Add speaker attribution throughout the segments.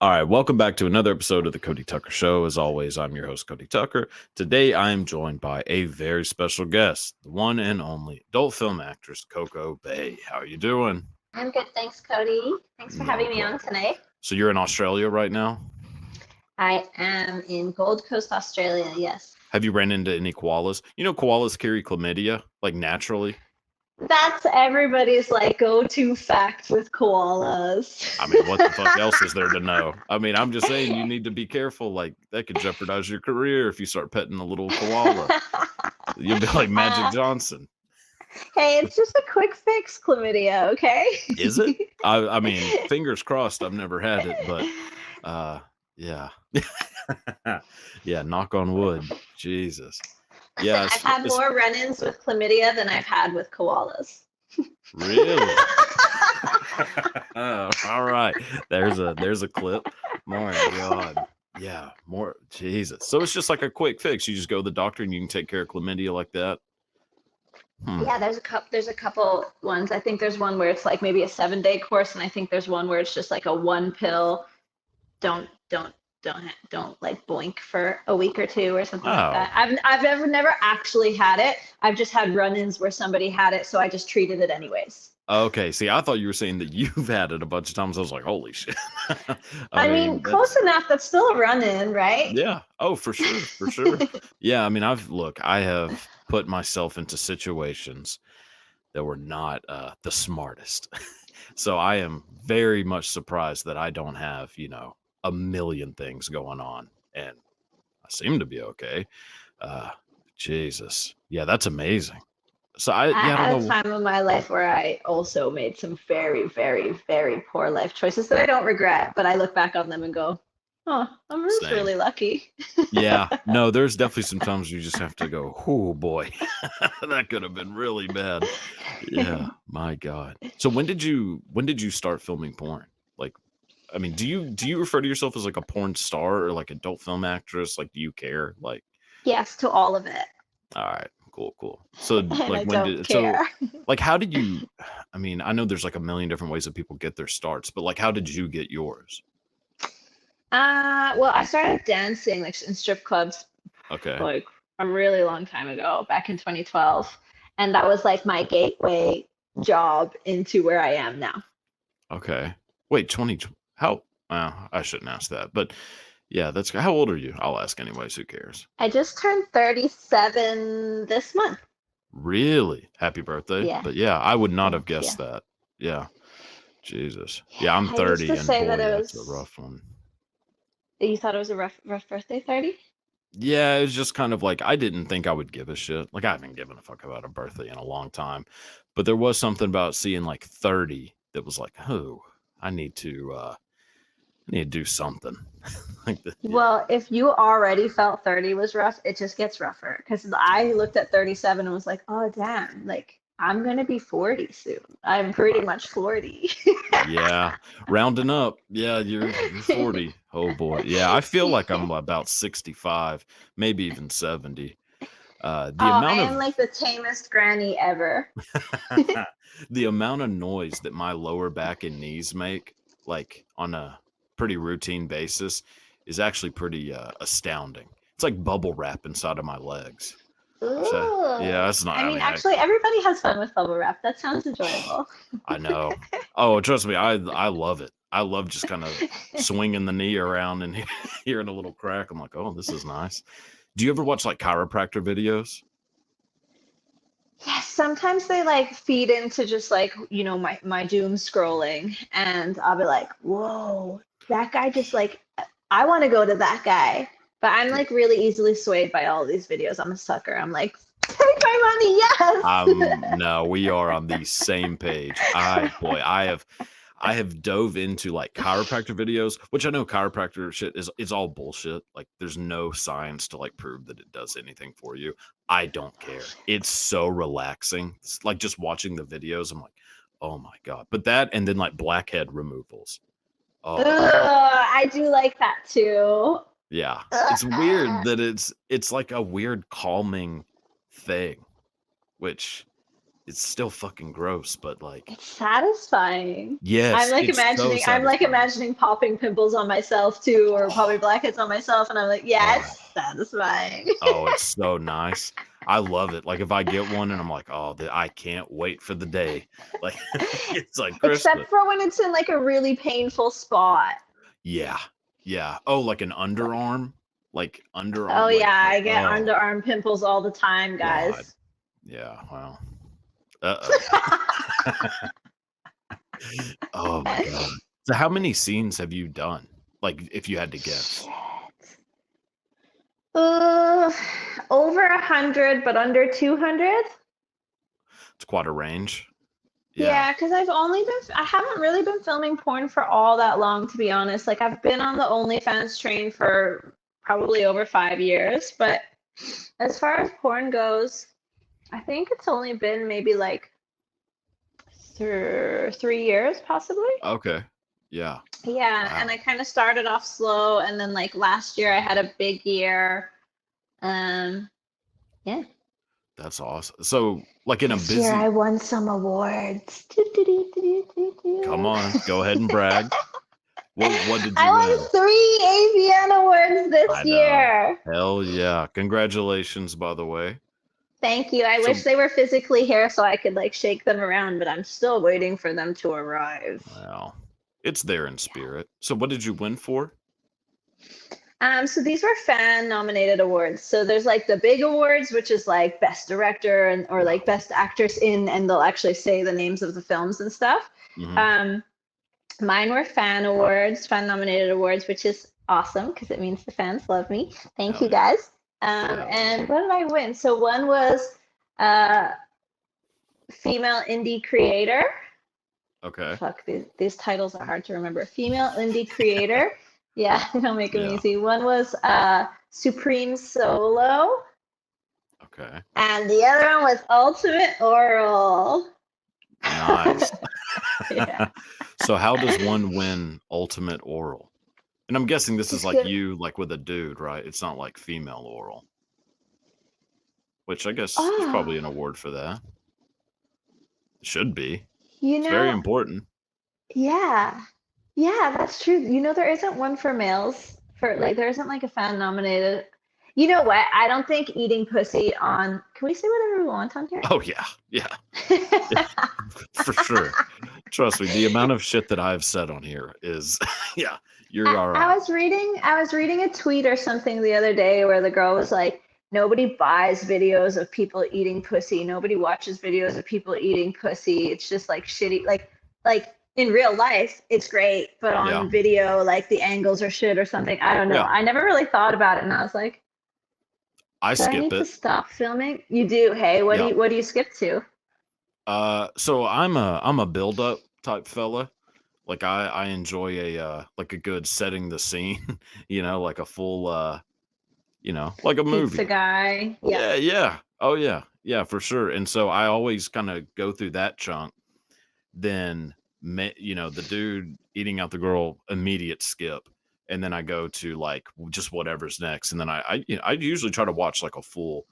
Speaker 1: All right, welcome back to another episode of the Cody Tucker Show. As always, I'm your host, Cody Tucker. Today, I am joined by a very special guest, the one and only adult film actress, Coco Bae. How are you doing?
Speaker 2: I'm good, thanks, Cody. Thanks for
Speaker 1: No
Speaker 2: having me on
Speaker 1: problem.
Speaker 2: tonight.
Speaker 1: So you're in Australia right now?
Speaker 2: I am in Gold Coast, Australia, yes.
Speaker 1: Have you ran into any koalas? You know koalas carry chlamydia, like naturally?
Speaker 2: That's everybody's like go-to fact with koalas.
Speaker 1: I mean, what the fuck else is there to know? I mean, I'm just saying you need to be careful. Like, that could jeopardize your career if you start petting a little koala. You'll be like Magic
Speaker 2: uh,
Speaker 1: Johnson.
Speaker 2: hey, it's just a quick fix, chlamydia, okay?
Speaker 1: Is it? I mean, fingers crossed. I've never had it, but yeah, yeah. Knock on wood. Jesus.
Speaker 2: Listen,
Speaker 1: Yeah,
Speaker 2: I've had more run-ins with chlamydia than I've had with koalas.
Speaker 1: really. Oh, all right. There's a clip. My God. Yeah, more Jesus. So it's just like a quick fix. You just go to the doctor and you can take care of chlamydia like that.
Speaker 2: Yeah, there's a couple ones. I think there's one where it's like maybe a 7-day course, and I think there's one where it's just like a one pill. Don't like boink for a week or two or something like
Speaker 1: Oh,
Speaker 2: that. I've never actually had it. I've just had run-ins where somebody had it, so I just treated it anyways.
Speaker 1: okay. See, I thought you were saying that you've had it a bunch of times. I was like, holy shit. I
Speaker 2: I mean,
Speaker 1: mean,
Speaker 2: close
Speaker 1: that's
Speaker 2: enough. That's still a run-in, right?
Speaker 1: yeah. Oh, for sure, for sure. Yeah, I mean, I have put myself into situations that were not the smartest. So I am very much surprised that I don't have, a million things going on and I seem to be okay. Uh Jesus. Yeah, that's amazing. So
Speaker 2: I
Speaker 1: I don't
Speaker 2: had a
Speaker 1: know.
Speaker 2: time in my life where I also made some very, very, very poor life choices that I don't regret, but I look back on them and go, "Oh, I'm just
Speaker 1: Same.
Speaker 2: really lucky."
Speaker 1: Yeah. No, there's definitely some times you just have to go, oh boy. That could have been really bad. Yeah, my God. So when did you start filming porn? Like, I mean, do you refer to yourself as like a porn star or like adult film actress? Like, do you care? Like,
Speaker 2: Yes to all of it,
Speaker 1: all right, cool, cool. So
Speaker 2: and
Speaker 1: like
Speaker 2: I don't
Speaker 1: so
Speaker 2: care.
Speaker 1: like how did you I mean, I know there's like a million different ways that people get their starts, but like how did you get yours?
Speaker 2: Well, I started dancing like in strip clubs
Speaker 1: Okay.
Speaker 2: like a really long time ago, back in 2012, and that was like my gateway job into where I am now.
Speaker 1: Okay. Wait, how I shouldn't ask that. But yeah, that's how old are you? I'll ask anyways, who cares?
Speaker 2: I just turned 37 this month.
Speaker 1: Really? Happy birthday.
Speaker 2: Yeah,
Speaker 1: But yeah, I would not have
Speaker 2: thank you.
Speaker 1: guessed that. Yeah. Jesus. Yeah,
Speaker 2: Yeah,
Speaker 1: I'm
Speaker 2: I used
Speaker 1: 30
Speaker 2: to
Speaker 1: and
Speaker 2: say that
Speaker 1: boy,
Speaker 2: it
Speaker 1: that's a
Speaker 2: was.
Speaker 1: rough one.
Speaker 2: You thought it was a rough birthday, 30?
Speaker 1: Yeah, it was just kind of like I didn't think I would give a shit. Like I haven't given a fuck about a birthday in a long time. But there was something about seeing like 30 that was like, oh, I need to do something. Like the, yeah.
Speaker 2: Well, if you already felt 30 was rough, it just gets rougher. Because I looked at 37 and was like, oh, damn, like I'm gonna be 40 soon. I'm pretty much 40.
Speaker 1: Yeah, rounding up. Yeah, you're 40. Oh boy. Yeah, I feel like I'm about 65, maybe even 70. The
Speaker 2: Oh, I
Speaker 1: amount
Speaker 2: am
Speaker 1: of
Speaker 2: like the tamest granny ever.
Speaker 1: the amount of noise that my lower back and knees make, like on a pretty routine basis, is actually pretty astounding. It's like bubble wrap inside of my legs. So yeah,
Speaker 2: Ooh.
Speaker 1: that's not.
Speaker 2: I
Speaker 1: I
Speaker 2: mean,
Speaker 1: mean,
Speaker 2: actually, everybody has fun with bubble wrap. That sounds enjoyable.
Speaker 1: I know. Oh, trust me, I love it. I love just kind of swinging the knee around and hearing a little crack. I'm like, oh, this is nice. Do you ever watch like chiropractor videos?
Speaker 2: Yes, sometimes they like feed into just like, my doom scrolling, and I'll be like, whoa, that guy just like, I want to go to that guy. But I'm like really easily swayed by all these videos. I'm a sucker. I'm like, take my money, yes.
Speaker 1: No, we are on the same page. I have dove into like chiropractor videos, which I know chiropractor shit is all bullshit. Like there's no science to like prove that it does anything for you. I don't care. It's so relaxing. It's like just watching the videos. I'm like, oh my God. But that and then like blackhead removals.
Speaker 2: Ugh,
Speaker 1: Oh
Speaker 2: I do like that too.
Speaker 1: yeah. It's weird
Speaker 2: Ugh.
Speaker 1: that it's like a weird calming thing, which it's still fucking gross, but like,
Speaker 2: It's satisfying.
Speaker 1: yes, it's so
Speaker 2: I'm like
Speaker 1: satisfying.
Speaker 2: imagining popping pimples on myself too, or popping blackheads on myself, and I'm like, yeah,
Speaker 1: Oh,
Speaker 2: it's satisfying.
Speaker 1: oh, it's so nice. I love it. Like if I get one and I'm like, oh, I can't wait for the day. Like it's like Christmas.
Speaker 2: Except for when it's in like a really painful spot.
Speaker 1: Yeah, yeah. Oh, like an underarm,
Speaker 2: Oh yeah,
Speaker 1: like
Speaker 2: I get
Speaker 1: oh
Speaker 2: underarm pimples all the time,
Speaker 1: god.
Speaker 2: guys.
Speaker 1: Yeah. Well. Uh oh. Oh my god. So how many scenes have you done? Like if you had to guess.
Speaker 2: Shit. Uh, over 100, but under 200.
Speaker 1: It's quite a range. Yeah.
Speaker 2: Yeah, because I haven't really been filming porn for all that long, to be honest. Like, I've been on the OnlyFans train for probably over 5 years, but as far as porn goes, I think it's only been maybe like 3 years, possibly.
Speaker 1: Okay. Yeah.
Speaker 2: Yeah, and
Speaker 1: Wow.
Speaker 2: I kind of started off slow, and then like last year I had a big year. Um, yeah.
Speaker 1: That's awesome. So like in a
Speaker 2: This year I
Speaker 1: busy
Speaker 2: won some awards. Do, do, do, do, do,
Speaker 1: come
Speaker 2: do.
Speaker 1: on, go ahead and brag. What did you
Speaker 2: I won
Speaker 1: win?
Speaker 2: 3 AVN awards this
Speaker 1: I know.
Speaker 2: year.
Speaker 1: Hell yeah. Congratulations, by the way.
Speaker 2: Thank you. I wish
Speaker 1: So,
Speaker 2: they were physically here so I could like shake them around, but I'm still waiting for them to arrive.
Speaker 1: well, it's there in
Speaker 2: Yeah.
Speaker 1: spirit. So, what did you win for?
Speaker 2: So these were fan nominated awards. So there's like the big awards, which is like best director and or
Speaker 1: Yeah.
Speaker 2: like best actress in, and they'll actually say the names of the films and stuff.
Speaker 1: Hmm.
Speaker 2: Um, Mine were fan awards, fan nominated awards, which is awesome because it means the fans love me. Thank
Speaker 1: Hell
Speaker 2: you
Speaker 1: yeah.
Speaker 2: guys.
Speaker 1: Yeah.
Speaker 2: And what did I win? So one was uh, female indie creator.
Speaker 1: Okay.
Speaker 2: Fuck, these titles are hard to remember. Female indie creator. Yeah, they don't make them
Speaker 1: Yeah.
Speaker 2: easy. One was Supreme Solo,
Speaker 1: Okay.
Speaker 2: and the other one was Ultimate Oral.
Speaker 1: Nice.
Speaker 2: Yeah.
Speaker 1: So, how does one win ultimate oral? And I'm guessing this is
Speaker 2: Just
Speaker 1: like
Speaker 2: give.
Speaker 1: you, like with a dude, right? It's not like female oral, which I guess there's
Speaker 2: Oh,
Speaker 1: probably an award for that. Should be.
Speaker 2: you
Speaker 1: It's very
Speaker 2: know,
Speaker 1: important.
Speaker 2: yeah. Yeah, that's true. There isn't one for males. For like, there isn't like a fan nominated. You know what? I don't think eating pussy on. Can we say whatever we want on here?
Speaker 1: Oh yeah, yeah, yeah, for sure. Trust me, the amount of shit that I've said on here is, yeah, you're all right.
Speaker 2: I was reading a tweet or something the other day where the girl was like, nobody buys videos of people eating pussy. Nobody watches videos of people eating pussy. It's just like shitty. Like in real life, it's great, but
Speaker 1: Yeah,
Speaker 2: on video, like the angles are shit or something. I don't know.
Speaker 1: yeah.
Speaker 2: I never really thought about it, and I was like,
Speaker 1: I
Speaker 2: do I
Speaker 1: skip
Speaker 2: need to
Speaker 1: it.
Speaker 2: stop filming? You do. Hey,
Speaker 1: Yeah.
Speaker 2: what do you skip to?
Speaker 1: So I'm a build up type fella. Like I enjoy like a good setting the scene, like a full like a
Speaker 2: Pizza
Speaker 1: movie.
Speaker 2: guy. Yeah.
Speaker 1: Yeah, yeah. Oh yeah. Yeah, for sure. And so I always kind of go through that chunk, then the dude eating out the girl, immediate skip. And then I go to like just whatever's next. And then I usually try to watch like a full,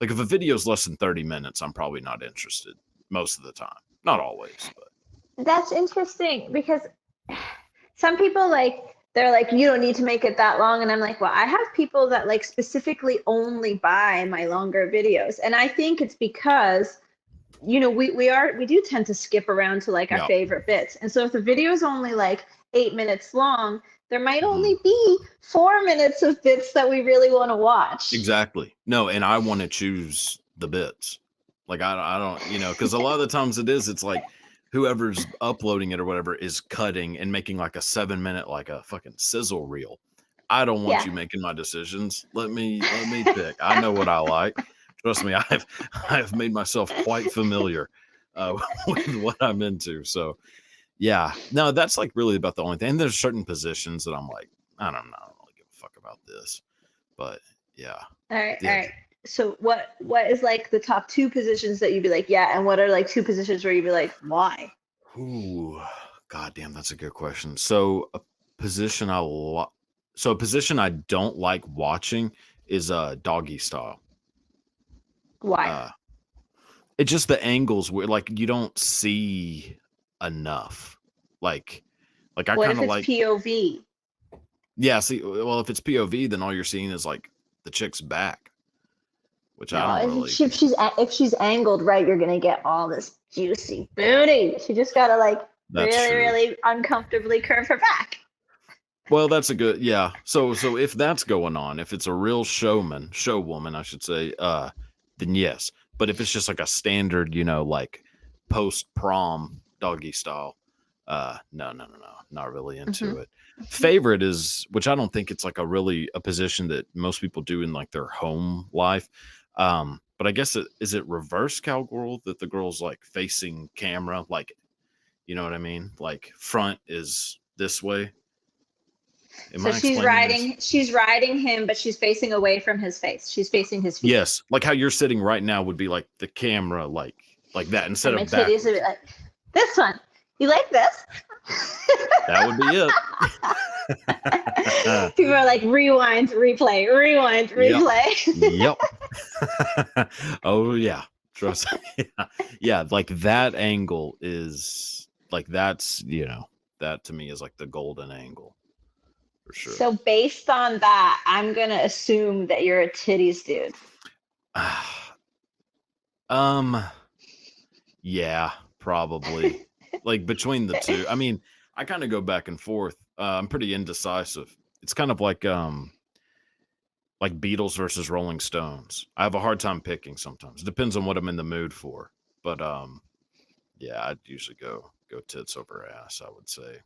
Speaker 1: like if a video's less than 30 minutes, I'm probably not interested most of the time. Not always, but
Speaker 2: That's interesting because some people like they're like you don't need to make it that long, and I'm like, well, I have people that like specifically only buy my longer videos, and I think it's because we do tend to skip around to like our
Speaker 1: yeah.
Speaker 2: favorite bits, and so if the video is only like 8 minutes long, there might
Speaker 1: Mhm.
Speaker 2: only be 4 minutes of bits that we really want to watch.
Speaker 1: Exactly. No, and I want to choose the bits. Like I don't, because a lot of the times it's like whoever's uploading it or whatever is cutting and making like a 7 minute like a fucking sizzle reel. I don't want
Speaker 2: Yeah.
Speaker 1: you making my decisions. Let me pick. I know what I like. Trust me, I've made myself quite familiar with what I'm into. So yeah, no, that's like really about the only thing. And there's certain positions that I'm like, I don't know, I don't really give a fuck about this. But yeah,
Speaker 2: All right, all
Speaker 1: yeah.
Speaker 2: right. So what is like the top two positions that you'd be like, yeah, and what are like two positions where you'd be like, why?
Speaker 1: Ooh, goddamn, that's a good question. So position I lo- so a position I don't like watching is doggy style.
Speaker 2: Why?
Speaker 1: Uh, It's just the angles where like you don't see enough. Like I
Speaker 2: What
Speaker 1: kind
Speaker 2: if
Speaker 1: of
Speaker 2: it's
Speaker 1: like
Speaker 2: POV?
Speaker 1: yeah, see well if it's POV then all you're seeing is like the chick's back, which I
Speaker 2: No,
Speaker 1: don't
Speaker 2: if
Speaker 1: really
Speaker 2: she's angled right, you're gonna get all this juicy booty. She just gotta like
Speaker 1: that's
Speaker 2: really,
Speaker 1: true.
Speaker 2: really uncomfortably curve her back.
Speaker 1: Well, that's a good yeah. So if that's going on, if it's a real show woman, I should say, then yes. But if it's just like a standard, like post prom doggy style, no, not really into
Speaker 2: Hmm.
Speaker 1: it. Favorite is, which I don't think it's like a position that most people do in like their home life. But I guess is it reverse cowgirl that the girl's like facing camera, like you know what I mean? Like front is this way. Am
Speaker 2: So
Speaker 1: I explaining this?
Speaker 2: she's riding him, but she's facing away from his face. She's facing his feet.
Speaker 1: Yes, like how you're sitting right now would be like the camera, like that instead
Speaker 2: And my
Speaker 1: of
Speaker 2: titties would be
Speaker 1: backwards.
Speaker 2: like, this one. You like this?
Speaker 1: That would be it.
Speaker 2: People are like, rewind, replay, rewind,
Speaker 1: Yep.
Speaker 2: replay.
Speaker 1: Yep. Oh yeah. Trust me. Yeah. Yeah, like that angle is like that to me is like the golden angle for sure.
Speaker 2: So based on that, I'm gonna assume that you're a titties dude.
Speaker 1: um yeah, probably. Like between the two. I mean, I kind of go back and forth. I'm pretty indecisive. It's kind of like Beatles versus Rolling Stones. I have a hard time picking sometimes. Depends on what I'm in the mood for. But yeah, I'd usually go tits over ass, I would say,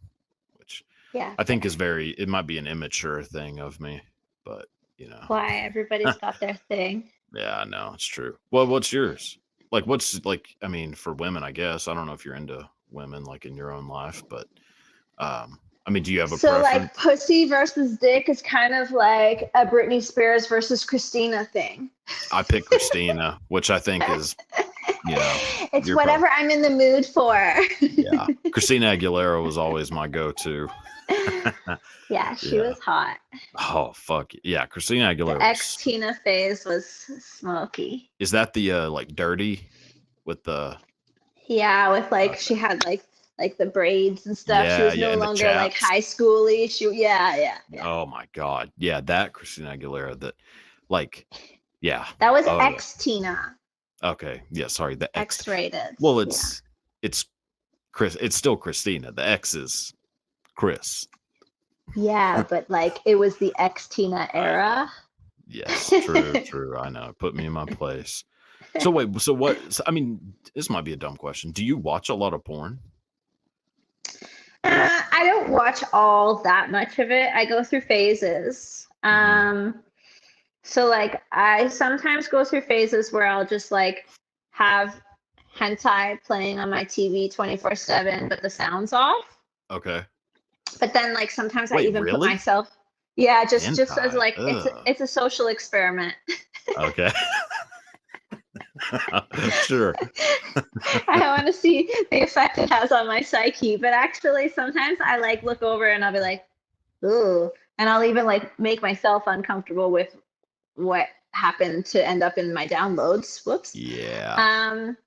Speaker 1: which
Speaker 2: Yeah,
Speaker 1: I think
Speaker 2: fair.
Speaker 1: is it might be an immature thing of me, but
Speaker 2: Why everybody's got their thing.
Speaker 1: yeah, I know it's true. Well, what's yours? Like what's like I mean for women, I guess. I don't know if you're into women like in your own life, but I mean, do you have a
Speaker 2: So like
Speaker 1: preference?
Speaker 2: pussy versus dick is kind of like a Britney Spears versus Christina thing.
Speaker 1: I pick Christina, which I think is, you know,
Speaker 2: It's
Speaker 1: you're probably
Speaker 2: whatever I'm in the mood for.
Speaker 1: yeah. Christina Aguilera was always my go-to.
Speaker 2: Yeah, she
Speaker 1: Yeah.
Speaker 2: was hot.
Speaker 1: Oh fuck yeah, Christina
Speaker 2: The
Speaker 1: Aguilera
Speaker 2: ex
Speaker 1: was.
Speaker 2: Tina phase was smoky.
Speaker 1: Is that the like dirty with the
Speaker 2: Yeah, with like
Speaker 1: okay?
Speaker 2: she had like the braids and stuff. She
Speaker 1: Yeah,
Speaker 2: was
Speaker 1: yeah,
Speaker 2: no
Speaker 1: and the
Speaker 2: longer like
Speaker 1: chaps.
Speaker 2: high schooly. Yeah.
Speaker 1: Oh my god, yeah, that Christina Aguilera. That like yeah.
Speaker 2: That was
Speaker 1: Oh yeah.
Speaker 2: ex Tina,
Speaker 1: Okay, yeah. Sorry, the X.
Speaker 2: X rated.
Speaker 1: Well,
Speaker 2: Yeah.
Speaker 1: it's Chris. It's still Christina. The X is Chris.
Speaker 2: Yeah, but like it was the ex Tina
Speaker 1: I know.
Speaker 2: era.
Speaker 1: Yes, true. I know. Put me in my place. So wait, so what? I mean, this might be a dumb question. Do you watch a lot of porn?
Speaker 2: I don't watch all that much of it. I go through phases.
Speaker 1: Hmm.
Speaker 2: So like I sometimes go through phases where I'll just like have hentai playing on my TV 24/7, but the sound's off.
Speaker 1: Okay.
Speaker 2: But then like sometimes I
Speaker 1: Wait,
Speaker 2: even put
Speaker 1: really?
Speaker 2: myself, yeah, just as
Speaker 1: Hentai.
Speaker 2: like
Speaker 1: Ugh.
Speaker 2: it's a social experiment.
Speaker 1: Okay. Sure.
Speaker 2: I want to see the effect it has on my psyche. But actually, sometimes I like look over and I'll be like, ooh, and I'll even like make myself uncomfortable with what happened to end up in my downloads. Whoops.
Speaker 1: Yeah.
Speaker 2: Um,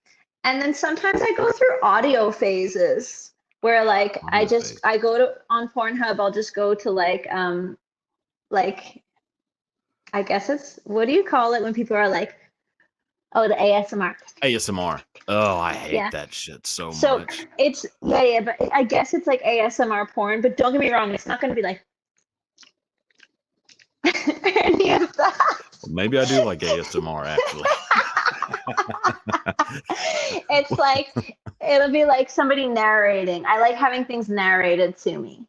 Speaker 2: and then sometimes I go through audio phases where like
Speaker 1: Audio phase.
Speaker 2: I go to on Pornhub, I'll just go to like I guess it's what do you call it when people are like, oh, the ASMR.
Speaker 1: ASMR. Oh, I hate
Speaker 2: Yeah.
Speaker 1: that shit so
Speaker 2: So
Speaker 1: much.
Speaker 2: it's yeah, but I guess it's like ASMR porn, but don't get me wrong, it's not gonna be like any of that.
Speaker 1: Maybe I do like ASMR actually.
Speaker 2: It's like it'll be like somebody narrating. I like having things narrated to me.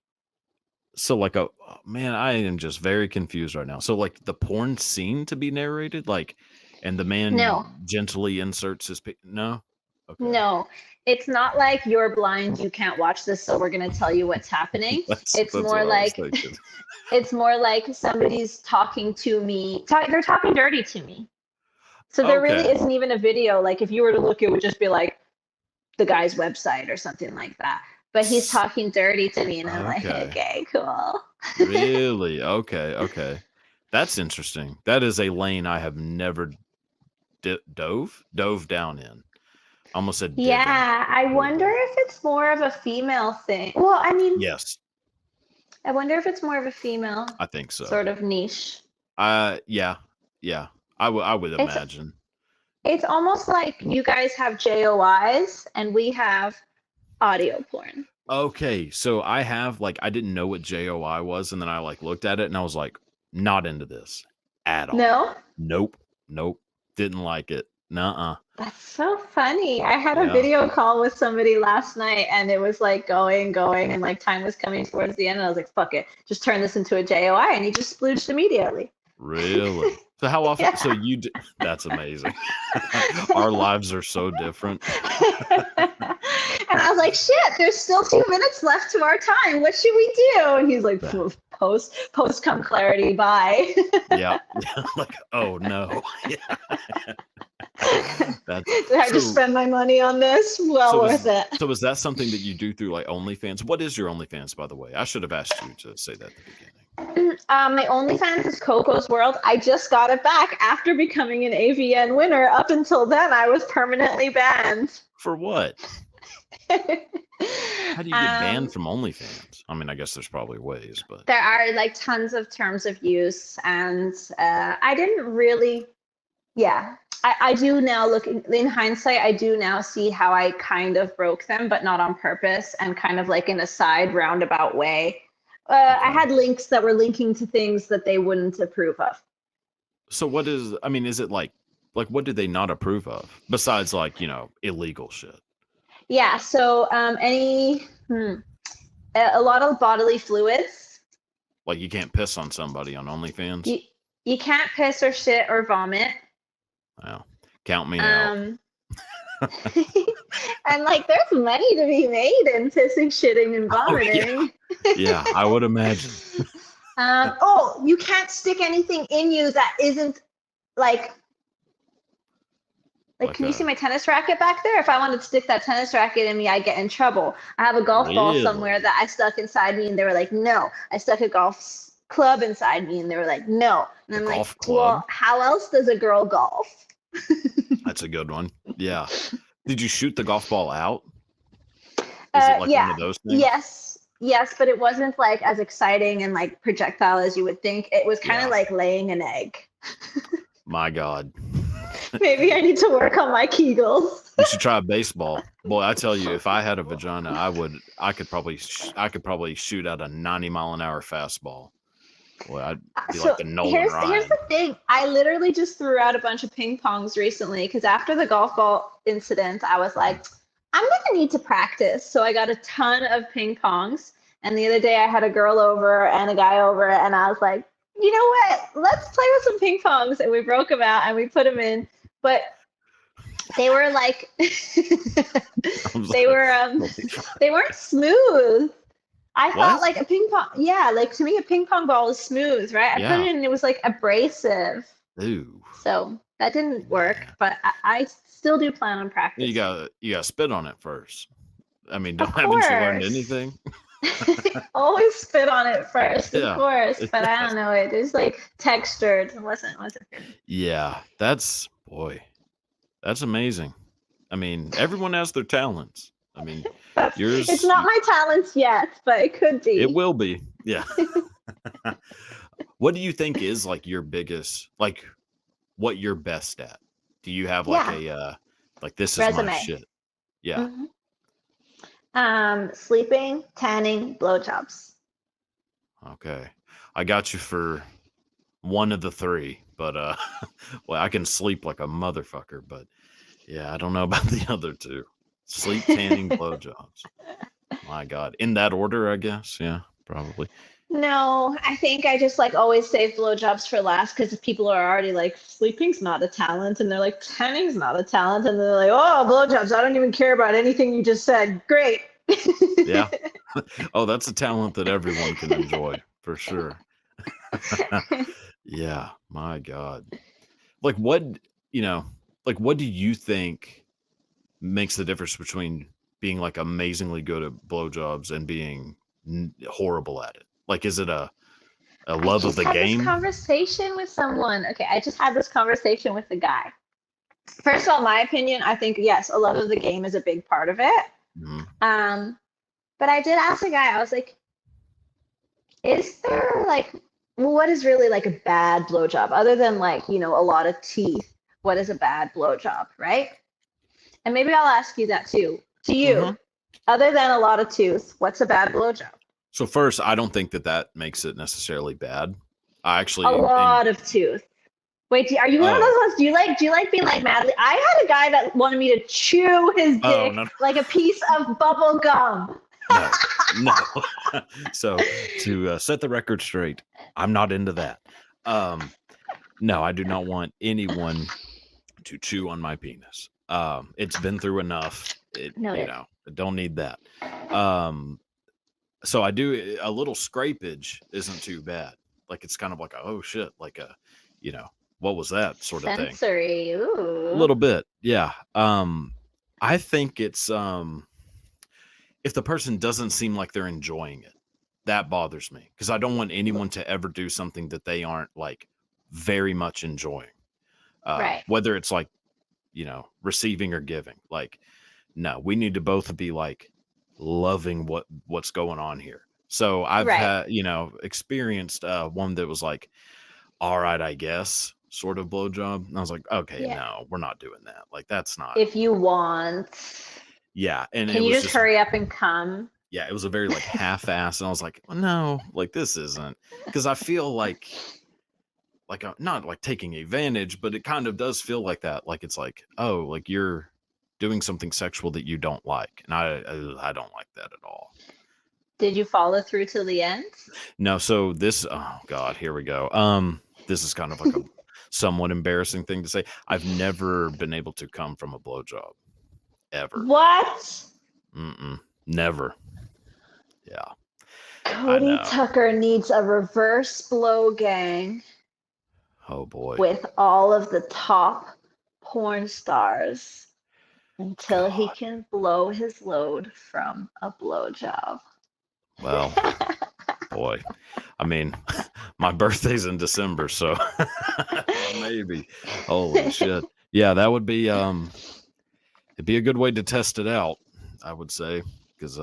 Speaker 1: So like oh, man, I am just very confused right now. So like the porn scene to be narrated, like, and the man
Speaker 2: No,
Speaker 1: gently inserts no, okay,
Speaker 2: no. It's not like you're blind, you can't watch this, so we're gonna tell you what's happening. It's
Speaker 1: that's
Speaker 2: more
Speaker 1: what I was
Speaker 2: like
Speaker 1: thinking.
Speaker 2: it's more like somebody's talking to me. They're talking dirty to me. So there really
Speaker 1: Okay,
Speaker 2: isn't even a video. Like if you were to look, it would just be like the guy's website or something like that. But he's
Speaker 1: S-
Speaker 2: talking dirty to me, and I'm like,
Speaker 1: okay,
Speaker 2: okay, cool.
Speaker 1: really, okay. That's interesting. That is a lane I have never dove down in. I almost said divin.
Speaker 2: Yeah, I wonder if it's more of a female thing. Well, I mean,
Speaker 1: Yes,
Speaker 2: I wonder if it's more of a female
Speaker 1: I think so.
Speaker 2: sort of niche.
Speaker 1: Yeah, yeah. I would
Speaker 2: It's
Speaker 1: imagine.
Speaker 2: it's almost like you guys have JOIs and we have audio porn.
Speaker 1: Okay, so I have like I didn't know what JOI was, and then I like looked at it and I was like, not into this at all.
Speaker 2: No?
Speaker 1: Nope, nope, didn't like it. Nuh-uh.
Speaker 2: That's so funny. I had a
Speaker 1: Yeah,
Speaker 2: video call with somebody last night and it was like going, and like time was coming towards the end. And I was like, fuck it, just turn this into a JOI. And he just splooged immediately.
Speaker 1: really. So how often? So
Speaker 2: Yeah.
Speaker 1: that's amazing. Our lives are so different.
Speaker 2: And I was like, shit, there's still 2 minutes left to our time. What should we do? And he's like, post come clarity, bye.
Speaker 1: Yeah, like oh no. Yeah. That's
Speaker 2: Did I just
Speaker 1: so.
Speaker 2: spend my money on this? Well
Speaker 1: So
Speaker 2: worth
Speaker 1: is
Speaker 2: it.
Speaker 1: so is that something that you do through like OnlyFans? What is your OnlyFans, by the way? I should have asked you to say that at the beginning.
Speaker 2: My OnlyFans is Coco's World. I just got it back after becoming an AVN winner. Up until then, I was permanently banned.
Speaker 1: For what? How do you get banned from OnlyFans? I mean, I guess there's probably ways, but
Speaker 2: There are like tons of terms of use, and I didn't really. Yeah, I do now. Looking in hindsight, I do now see how I kind of broke them, but not on purpose, and kind of like in a side roundabout way. I
Speaker 1: okay.
Speaker 2: had links that were linking to things that they wouldn't approve of.
Speaker 1: So what is? I mean, is it like what do they not approve of besides like illegal shit?
Speaker 2: Yeah, so a lot of bodily fluids.
Speaker 1: Like you can't piss on somebody on OnlyFans?
Speaker 2: You you can't piss or shit or vomit.
Speaker 1: Well, count me out.
Speaker 2: Um, and like there's money to be made in pissing, shitting, and
Speaker 1: Oh yeah,
Speaker 2: vomiting.
Speaker 1: yeah. I would imagine.
Speaker 2: Oh, you can't stick anything in you that isn't like
Speaker 1: Like
Speaker 2: can you see my tennis racket back there? If I wanted to stick that tennis racket in me, I'd get in trouble. I have a golf ball somewhere
Speaker 1: really
Speaker 2: that I stuck inside me and they were like, no. I stuck a golf club inside me and they were like, no. And
Speaker 1: a
Speaker 2: I'm like,
Speaker 1: golf
Speaker 2: well,
Speaker 1: club.
Speaker 2: how else does a girl golf?
Speaker 1: That's a good one. Yeah. Did you shoot the golf ball out? Is it like one
Speaker 2: Yeah,
Speaker 1: of those things?
Speaker 2: yes, but it wasn't like as exciting and like projectile as you would think. It was kind of
Speaker 1: Yeah.
Speaker 2: like laying an egg.
Speaker 1: My God.
Speaker 2: Maybe I need to work on my Kegels.
Speaker 1: You should try baseball. Boy, I tell you, if I had a vagina, I could probably shoot out a 90-mile-an-hour fastball. Boy, I'd be
Speaker 2: So
Speaker 1: like the Nolan
Speaker 2: here's
Speaker 1: Ryan.
Speaker 2: the thing. I literally just threw out a bunch of ping pongs recently because after the golf ball incident, I was like, I'm gonna need to practice. So I got a ton of ping pongs. And the other day I had a girl over and a guy over, and I was like, you know what? Let's play with some ping pongs. And we broke them out and we put them in. But they were like they were they weren't smooth. I thought
Speaker 1: What?
Speaker 2: like a ping pong, yeah, like to me a ping pong ball is smooth, right? I put
Speaker 1: Yeah.
Speaker 2: it in and it was like abrasive.
Speaker 1: Ooh.
Speaker 2: So that didn't work,
Speaker 1: Yeah.
Speaker 2: but I still do plan on
Speaker 1: You
Speaker 2: practicing.
Speaker 1: got spit on it first. I mean,
Speaker 2: Of
Speaker 1: haven't you learned
Speaker 2: course.
Speaker 1: anything?
Speaker 2: Always spit on it first, of
Speaker 1: Yeah.
Speaker 2: course. But I
Speaker 1: Yes.
Speaker 2: don't know, it is like textured. It wasn't good.
Speaker 1: Yeah. That's amazing. I mean, everyone has their talents. I mean,
Speaker 2: It's
Speaker 1: yours
Speaker 2: not my talents yet, but it could
Speaker 1: it
Speaker 2: be.
Speaker 1: will be. Yeah. What do you think is like your biggest what you're best at? Do you have like
Speaker 2: Yeah,
Speaker 1: a like this is my
Speaker 2: resume.
Speaker 1: shit? Yeah.
Speaker 2: hmm Sleeping, tanning, blowjobs.
Speaker 1: Okay. I got you for one of the three, but well, I can sleep like a motherfucker, but yeah, I don't know about the other two. Sleep, tanning, blowjobs. My God. In that order, I guess. Yeah, probably.
Speaker 2: No, I think I just like always save blowjobs for last because people are already like, sleeping's not a talent, and they're like, tanning's not a talent, and they're like, oh, blowjobs, I don't even care about anything you just said. Great.
Speaker 1: Yeah. Oh, that's a talent that everyone can enjoy for sure. Yeah, my God. Like what, you know, like what do you think makes the difference between being like amazingly good at blowjobs and being horrible at it? Like, is it a
Speaker 2: I
Speaker 1: love of
Speaker 2: just
Speaker 1: the
Speaker 2: had this
Speaker 1: game?
Speaker 2: conversation with someone. Okay, I just had this conversation with a guy. First of all, my opinion, I think yes, a love of the game is a big part of it.
Speaker 1: Mhm.
Speaker 2: Um, but I did ask the guy, I was like, is there like, well, what is really like a bad blowjob other than like, a lot of teeth? What is a bad blowjob, right? And maybe I'll ask you that too. To you,
Speaker 1: Mhm.
Speaker 2: other than a lot of tooth, what's a bad blowjob?
Speaker 1: So first, I don't think that that makes it necessarily bad. I
Speaker 2: A
Speaker 1: actually in
Speaker 2: lot of tooth. Wait, are you one of those
Speaker 1: oh
Speaker 2: ones? Do you like being like madly? I had a guy that wanted me to chew his
Speaker 1: oh
Speaker 2: dick
Speaker 1: no
Speaker 2: like a piece of bubble gum.
Speaker 1: no no. So to set the record straight, I'm not into that. Um, no, I do not want anyone to chew on my penis. It's been through enough.
Speaker 2: Noted.
Speaker 1: I don't need that. Um, so I do a little scrapage isn't too bad. Like it's kind of like a oh shit, like a you know, what was that sort of thing.
Speaker 2: Sensory.
Speaker 1: A
Speaker 2: Ooh.
Speaker 1: little bit, yeah. I think it's if the person doesn't seem like they're enjoying it, that bothers me because I don't want anyone to ever do something that they aren't like very much enjoying.
Speaker 2: Right.
Speaker 1: Whether it's like receiving or giving. Like, no, we need to both be like loving what's going on here. So I've
Speaker 2: Right.
Speaker 1: had, experienced one that was like, all right, I guess, sort of blowjob. And I was like, okay,
Speaker 2: Yeah.
Speaker 1: no, we're not doing that. Like that's not
Speaker 2: If you want,
Speaker 1: yeah. And it
Speaker 2: can you
Speaker 1: was
Speaker 2: just
Speaker 1: just
Speaker 2: hurry up and come?
Speaker 1: yeah, it was a very like half-ass, and I was like, well, no, like this isn't because I feel like I'm not like taking advantage, but it kind of does feel like that. Like it's like, oh, like you're doing something sexual that you don't like, and I don't like that at all.
Speaker 2: Did you follow through till the end?
Speaker 1: No, so this oh god, here we go. This is kind of like a somewhat embarrassing thing to say. I've never been able to come from a blowjob ever.
Speaker 2: What?
Speaker 1: Mm-mm, never. Yeah, I
Speaker 2: Cody
Speaker 1: know.
Speaker 2: Tucker needs a reverse blow gang
Speaker 1: Oh boy,
Speaker 2: with all of the top porn stars until he
Speaker 1: God.
Speaker 2: can blow his load from a blowjob.
Speaker 1: Well, boy. I mean, my birthday's in December, so maybe. Holy shit. Yeah, that would be it'd be a good way to test it out, I would say. Cause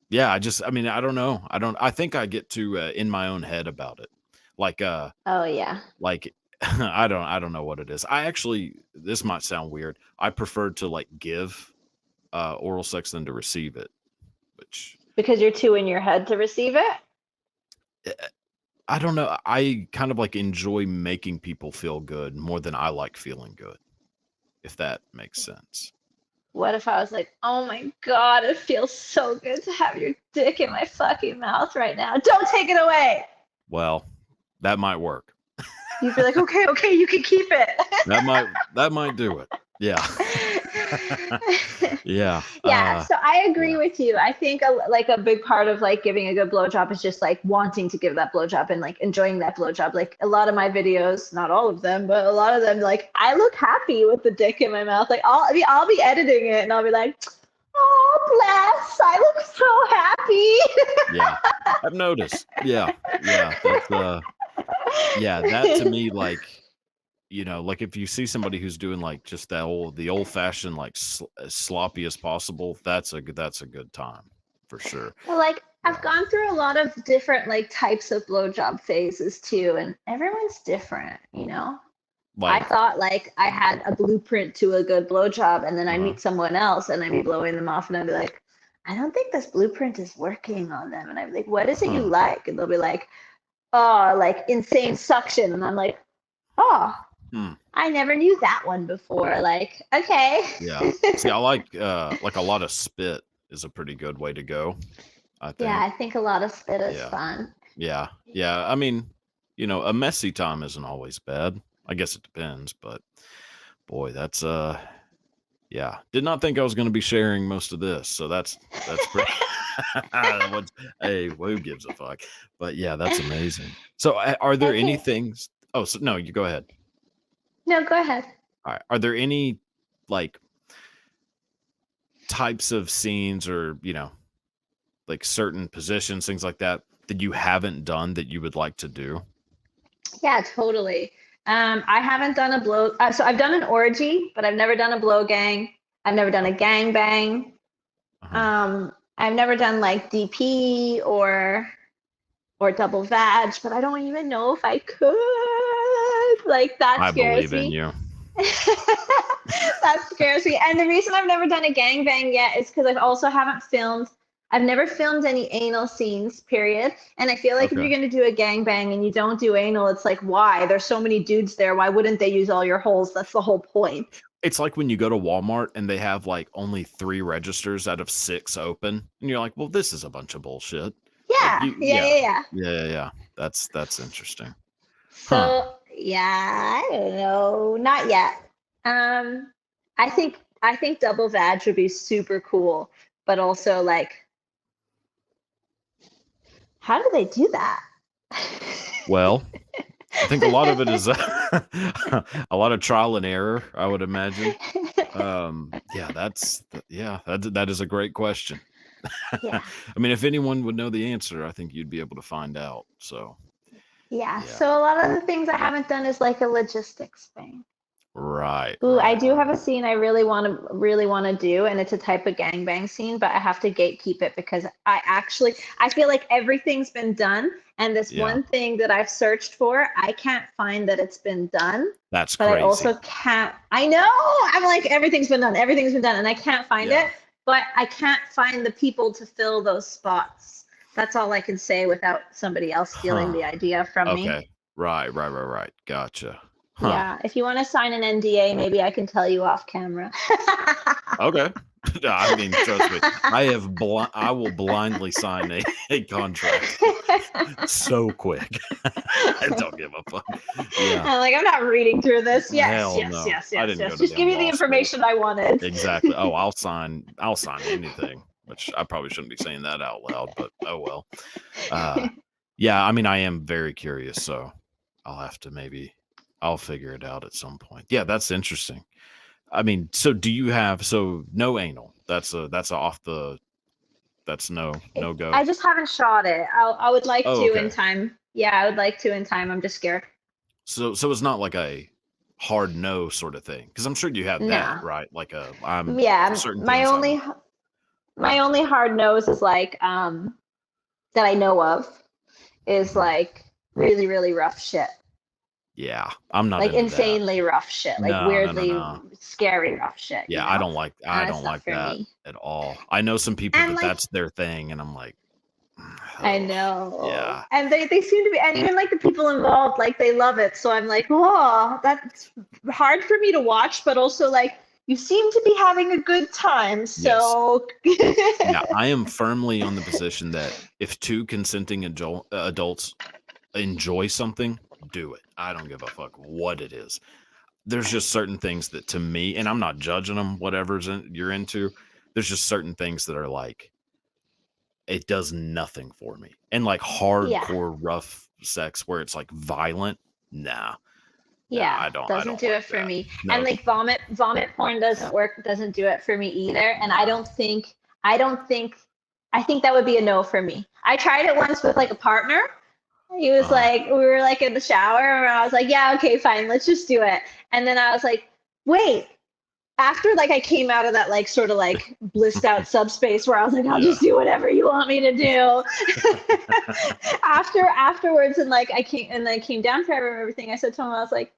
Speaker 1: yeah, I mean, I don't know. I think I get too in my own head about it. Like
Speaker 2: Oh yeah.
Speaker 1: like I don't know what it is. I actually this might sound weird. I prefer to like give oral sex than to receive it, which
Speaker 2: Because you're too in your head to receive it?
Speaker 1: eh, I don't know. I kind of like enjoy making people feel good more than I like feeling good, if that makes sense.
Speaker 2: What if I was like, oh my God, it feels so good to have your dick in my fucking mouth right now. Don't take it away.
Speaker 1: Well, that might work.
Speaker 2: You'd be like, okay, okay, you can keep
Speaker 1: That might do it. Yeah.
Speaker 2: it.
Speaker 1: Yeah.
Speaker 2: Yeah, so I agree
Speaker 1: Yeah.
Speaker 2: with you. I think like a big part of like giving a good blowjob is just like wanting to give that blowjob and like enjoying that blowjob. Like a lot of my videos, not all of them, but a lot of them, like I look happy with the dick in my mouth. Like I'll be editing it and I'll be like, oh bless, I look so happy.
Speaker 1: Yeah. I've noticed. Yeah. Yeah. That's yeah, that to me like like if you see somebody who's doing like just the old fashioned like as sloppy as possible, that's a good time for sure.
Speaker 2: Well, like I've
Speaker 1: Yeah.
Speaker 2: gone through a lot of different like types of blowjob phases too, and everyone's different. I
Speaker 1: Like
Speaker 2: thought like I had a blueprint to a good blowjob, and then I
Speaker 1: uh
Speaker 2: meet someone else and I'd be blowing them off, and I'd be like, I don't think this blueprint is working on them. And I'm like, what is it you
Speaker 1: huh.
Speaker 2: like? And they'll be like, oh, like insane suction. And I'm like, oh,
Speaker 1: Hmm.
Speaker 2: I never knew that one before. Like, okay.
Speaker 1: Yeah. See, I like a lot of spit is a pretty good way to go, I
Speaker 2: Yeah,
Speaker 1: think.
Speaker 2: I think a lot of spit is
Speaker 1: Yeah.
Speaker 2: fun.
Speaker 1: Yeah. Yeah. I mean, a messy time isn't always bad. I guess it depends, but boy, that's yeah. Did not think I was going to be sharing most of this, so that's pretty what's hey, who gives a fuck? But yeah, that's amazing. So are there any
Speaker 2: Okay.
Speaker 1: things Oh, so no, you go ahead.
Speaker 2: No, go ahead.
Speaker 1: All right. Are there any like types of scenes or, like certain positions, things like that, that you haven't done that you would like to do?
Speaker 2: Yeah, totally. I haven't done a blow. So I've done an orgy, but I've never done a blow gang. I've never done a
Speaker 1: Okay.
Speaker 2: gang bang.
Speaker 1: Uh-huh.
Speaker 2: I've never done like DP or double vag, but I don't even know if I could. Like that
Speaker 1: I
Speaker 2: scares
Speaker 1: believe in
Speaker 2: me.
Speaker 1: you.
Speaker 2: That scares me. And the reason I've never done a gangbang yet is because I've never filmed any anal scenes, period. And I feel like if
Speaker 1: Okay.
Speaker 2: you're going to do a gangbang and you don't do anal, it's like, why? There's so many dudes there. Why wouldn't they use all your holes? That's the whole point.
Speaker 1: It's like when you go to Walmart and they have like only 3 registers out of 6 open, and you're like, "Well, this is a bunch of bullshit." Like
Speaker 2: Yeah,
Speaker 1: you,
Speaker 2: yeah,
Speaker 1: yeah,
Speaker 2: yeah, yeah.
Speaker 1: yeah. That's interesting, huh?
Speaker 2: So, yeah, I don't know. Not yet. Um, I think double vag would be super cool, but also like, how do they do that?
Speaker 1: Well, I think a lot of it is a lot of trial and error, I would imagine. Yeah, that is a great question.
Speaker 2: Yeah,
Speaker 1: I mean, if anyone would know the answer, I think you'd be able to find out. So,
Speaker 2: yeah.
Speaker 1: yeah.
Speaker 2: So a lot of the things I haven't done is like a logistics thing.
Speaker 1: Right,
Speaker 2: Ooh, I
Speaker 1: right.
Speaker 2: do have a scene I really want to do, and it's a type of gangbang scene, but I have to gatekeep it because I feel like everything's been done, and this
Speaker 1: Yeah,
Speaker 2: one thing that I've searched for, I can't find that it's been done,
Speaker 1: that's
Speaker 2: but I
Speaker 1: crazy.
Speaker 2: also can't. I know I'm like everything's been done, and I can't find
Speaker 1: Yeah.
Speaker 2: it, but I can't find the people to fill those spots. That's all I can say without somebody else stealing
Speaker 1: Huh.
Speaker 2: the idea from me.
Speaker 1: Okay. Right. Gotcha. Huh.
Speaker 2: Yeah, if you want to sign an NDA, maybe I can tell you off camera.
Speaker 1: Okay. I mean, trust me, I will blindly sign a contract so quick. I don't give a fuck. Yeah.
Speaker 2: I'm like, I'm not reading through this. Yes,
Speaker 1: Hell
Speaker 2: yes,
Speaker 1: no.
Speaker 2: yes,
Speaker 1: I
Speaker 2: yes,
Speaker 1: didn't go
Speaker 2: yes.
Speaker 1: to
Speaker 2: Just give
Speaker 1: damn
Speaker 2: me the
Speaker 1: law school.
Speaker 2: information I wanted.
Speaker 1: Exactly. Oh, I'll sign anything, which I probably shouldn't be saying that out loud, but oh well. Uh yeah, I mean I am very curious, so I'll figure it out at some point. Yeah, that's interesting. I mean, so do you have so no anal? That's a off the that's no go.
Speaker 2: I just haven't shot it. I would like
Speaker 1: Oh,
Speaker 2: to in
Speaker 1: okay.
Speaker 2: time. Yeah, I would like to in time. I'm just scared.
Speaker 1: So it's not like a hard no sort of thing because I'm sure you have that,
Speaker 2: Nah.
Speaker 1: right? Like I'm for
Speaker 2: Yeah,
Speaker 1: certain
Speaker 2: my
Speaker 1: things I'm
Speaker 2: only my only hard nose is like that I know of is
Speaker 1: mhm.
Speaker 2: like really, really rough shit.
Speaker 1: Yeah, I'm not
Speaker 2: Like
Speaker 1: into that.
Speaker 2: insanely rough shit. Like
Speaker 1: No.
Speaker 2: weirdly scary rough shit,
Speaker 1: Yeah, I don't
Speaker 2: It's not
Speaker 1: like
Speaker 2: for
Speaker 1: that
Speaker 2: me.
Speaker 1: at all. I know some people
Speaker 2: And
Speaker 1: that
Speaker 2: like
Speaker 1: that's their thing, and I'm like,
Speaker 2: I
Speaker 1: oh,
Speaker 2: know.
Speaker 1: yeah,
Speaker 2: And they seem to be, and even like the people involved, like they love it. So I'm like, oh, that's hard for me to watch, but also like you seem to be having a good time.
Speaker 1: yes,
Speaker 2: So
Speaker 1: yeah. I am firmly on the position that if 2 consenting adults enjoy something, do it. I don't give a fuck what it is. There's just certain things that to me, and I'm not judging them, you're into. There's just certain things that are like it does nothing for me. And like
Speaker 2: yeah,
Speaker 1: hardcore rough sex where it's like violent, nah. Nah,
Speaker 2: yeah,
Speaker 1: I
Speaker 2: doesn't
Speaker 1: don't
Speaker 2: do
Speaker 1: like
Speaker 2: it for
Speaker 1: that.
Speaker 2: me. And
Speaker 1: Nope.
Speaker 2: like vomit porn doesn't work, doesn't do it for me either. And
Speaker 1: Nah.
Speaker 2: I don't think, I think that would be a no for me. I tried it once with like a partner. He was
Speaker 1: Uh-huh.
Speaker 2: like, we were like in the shower, and I was like, yeah, okay, fine, let's just do it. And then I was like, wait, after like I came out of that like sort of like blissed out subspace where I was like, I'll
Speaker 1: Yeah.
Speaker 2: just do whatever you want me to do. Afterwards, and like I came down for everything, I said to him, I was like,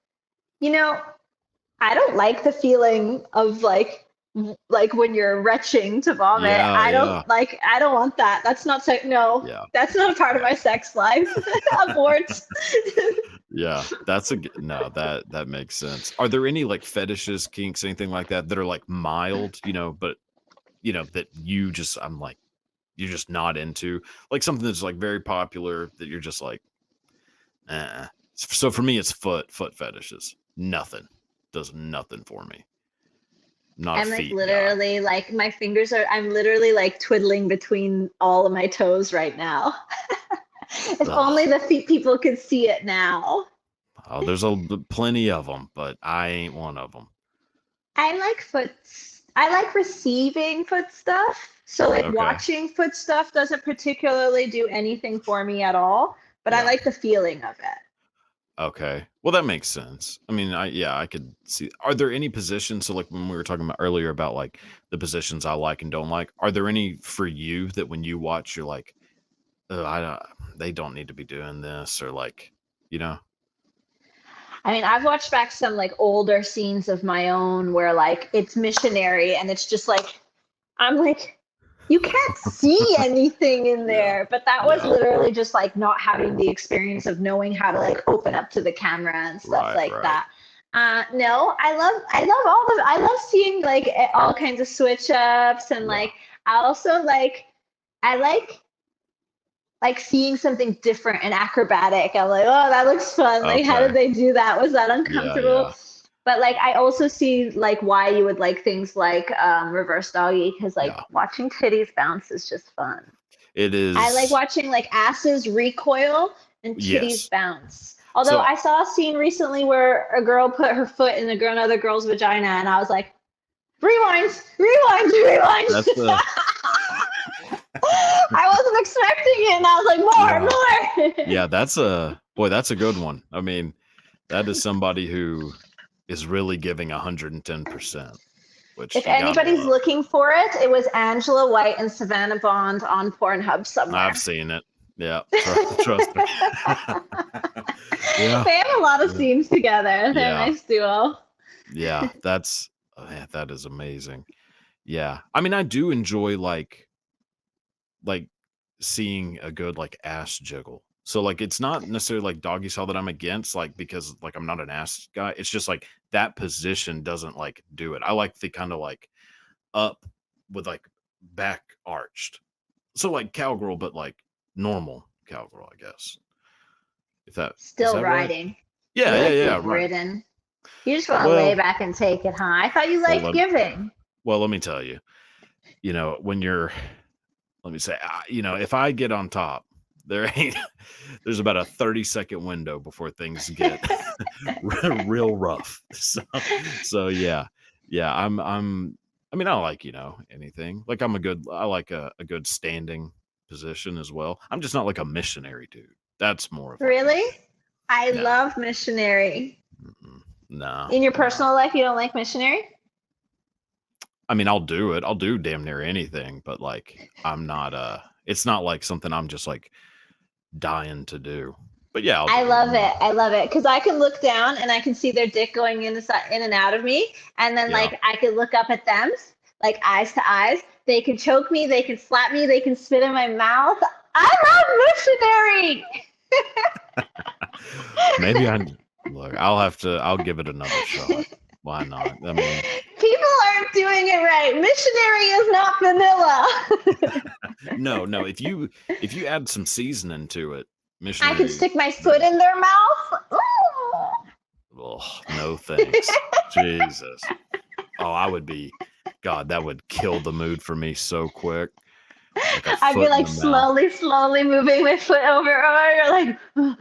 Speaker 2: you know, I don't like the feeling of like when you're retching to vomit.
Speaker 1: Yeah.
Speaker 2: I don't want that. That's not no.
Speaker 1: Yeah.
Speaker 2: That's not a part of
Speaker 1: Yeah.
Speaker 2: my sex life. Abort.
Speaker 1: Yeah. No, that makes sense. Are there any like fetishes, kinks, anything like that that are like mild, but that I'm like you're just not into? Like something that's like very popular that you're just like, eh. So for me it's foot fetishes. Nothing. Does nothing for me. Not a
Speaker 2: I'm like
Speaker 1: feet guy.
Speaker 2: literally like I'm literally like twiddling between all of my toes right now. If only
Speaker 1: Ugh.
Speaker 2: the feet people could see it now.
Speaker 1: Oh, there's plenty of them, but I ain't one of them.
Speaker 2: I like foot. I like receiving foot stuff. So like
Speaker 1: Okay.
Speaker 2: watching foot stuff doesn't particularly do anything for me at all, but I
Speaker 1: Yeah.
Speaker 2: like the feeling of it.
Speaker 1: Okay. Well, that makes sense. I mean, I could see. Are there any positions? So, like when we were talking about earlier about like the positions I like and don't like, are there any for you that when you watch, you're like, oh, I don't, they don't need to be doing this, or like, you know?
Speaker 2: I mean, I've watched back some like older scenes of my own where like it's missionary and it's just like I'm like, you can't see anything in
Speaker 1: Yeah.
Speaker 2: there. But that was
Speaker 1: Yeah.
Speaker 2: literally just like not having the experience of knowing how to like open up to the camera and stuff
Speaker 1: Right.
Speaker 2: like
Speaker 1: Right.
Speaker 2: that. No, I love all the, I love seeing like all kinds of switch ups and
Speaker 1: Yeah.
Speaker 2: like, I also I like seeing something different and acrobatic. I'm like, oh, that looks fun. Like, how did
Speaker 1: Okay.
Speaker 2: they do that? Was that
Speaker 1: Yeah.
Speaker 2: uncomfortable?
Speaker 1: Yeah.
Speaker 2: But like, I also see like why you would like things like reverse doggy because like
Speaker 1: Yeah.
Speaker 2: watching titties bounce is just fun.
Speaker 1: It
Speaker 2: I like
Speaker 1: is.
Speaker 2: watching like asses recoil and titties
Speaker 1: Yes.
Speaker 2: bounce. Although
Speaker 1: So
Speaker 2: I saw a scene recently where a girl put her foot in another girl's vagina, and I was like, rewind, rewind, rewind.
Speaker 1: that's the
Speaker 2: I wasn't expecting it, and I was like, more,
Speaker 1: yeah.
Speaker 2: more.
Speaker 1: Yeah, that's a boy, that's a good one. I mean, that is somebody who is really giving 110%,
Speaker 2: If
Speaker 1: which you gotta
Speaker 2: anybody's
Speaker 1: love.
Speaker 2: looking for it, it was Angela White and Savannah Bond on Pornhub
Speaker 1: I've
Speaker 2: somewhere.
Speaker 1: seen it. Yeah, trust me. Yeah,
Speaker 2: They have a lot of
Speaker 1: yeah,
Speaker 2: scenes together. They're a
Speaker 1: yeah,
Speaker 2: nice duo.
Speaker 1: yeah. That's oh, yeah, that is amazing. Yeah, I mean, I do enjoy like seeing a good like ass jiggle. So like it's not necessarily like doggy style that I'm against, like because like I'm not an ass guy. It's just like that position doesn't like do it. I like the kind of like up with like back arched. So like cowgirl, but like normal cowgirl, I guess. If that is
Speaker 2: Still
Speaker 1: that right?
Speaker 2: riding.
Speaker 1: Yeah,
Speaker 2: You
Speaker 1: yeah,
Speaker 2: like
Speaker 1: yeah,
Speaker 2: being
Speaker 1: right.
Speaker 2: ridden. You just want to lay
Speaker 1: Well,
Speaker 2: back and take it, huh? I thought you
Speaker 1: well,
Speaker 2: liked giving.
Speaker 1: let me tell you. When you're, let me say, if I get on top, there ain't, there's about a 30-second window before things get real rough. So yeah, yeah. I mean, I like anything. Like I like a good standing position as well. I'm just not like a missionary dude. That's more of like my
Speaker 2: Really?
Speaker 1: thing.
Speaker 2: I
Speaker 1: Nah,
Speaker 2: love missionary.
Speaker 1: nah,
Speaker 2: In your
Speaker 1: nah.
Speaker 2: personal life, you don't like missionary?
Speaker 1: I mean, I'll do it. I'll do damn near anything, but like I'm not it's not like something I'm just like dying to do. But yeah, I'll
Speaker 2: I
Speaker 1: do it.
Speaker 2: love
Speaker 1: I'm
Speaker 2: it.
Speaker 1: not.
Speaker 2: I love it because I can look down and I can see their dick going in and out of me, and then
Speaker 1: Yeah.
Speaker 2: like I can look up at them, like eyes to eyes. They can choke me. They can slap me. They can spit in my mouth. I love missionary.
Speaker 1: Maybe I look, I'll give it another shot. Why not? I mean,
Speaker 2: People aren't doing it right. Missionary is not vanilla.
Speaker 1: no, no, if you add some seasoning to it,
Speaker 2: I can
Speaker 1: missionary,
Speaker 2: stick my foot
Speaker 1: yeah.
Speaker 2: in their mouth. Ooh.
Speaker 1: Oh, no thanks. Jesus. Oh, I would be God, that would kill the mood for me so quick. Like a
Speaker 2: I'd be
Speaker 1: foot in
Speaker 2: like
Speaker 1: the mouth.
Speaker 2: slowly moving my foot over. Oh, you're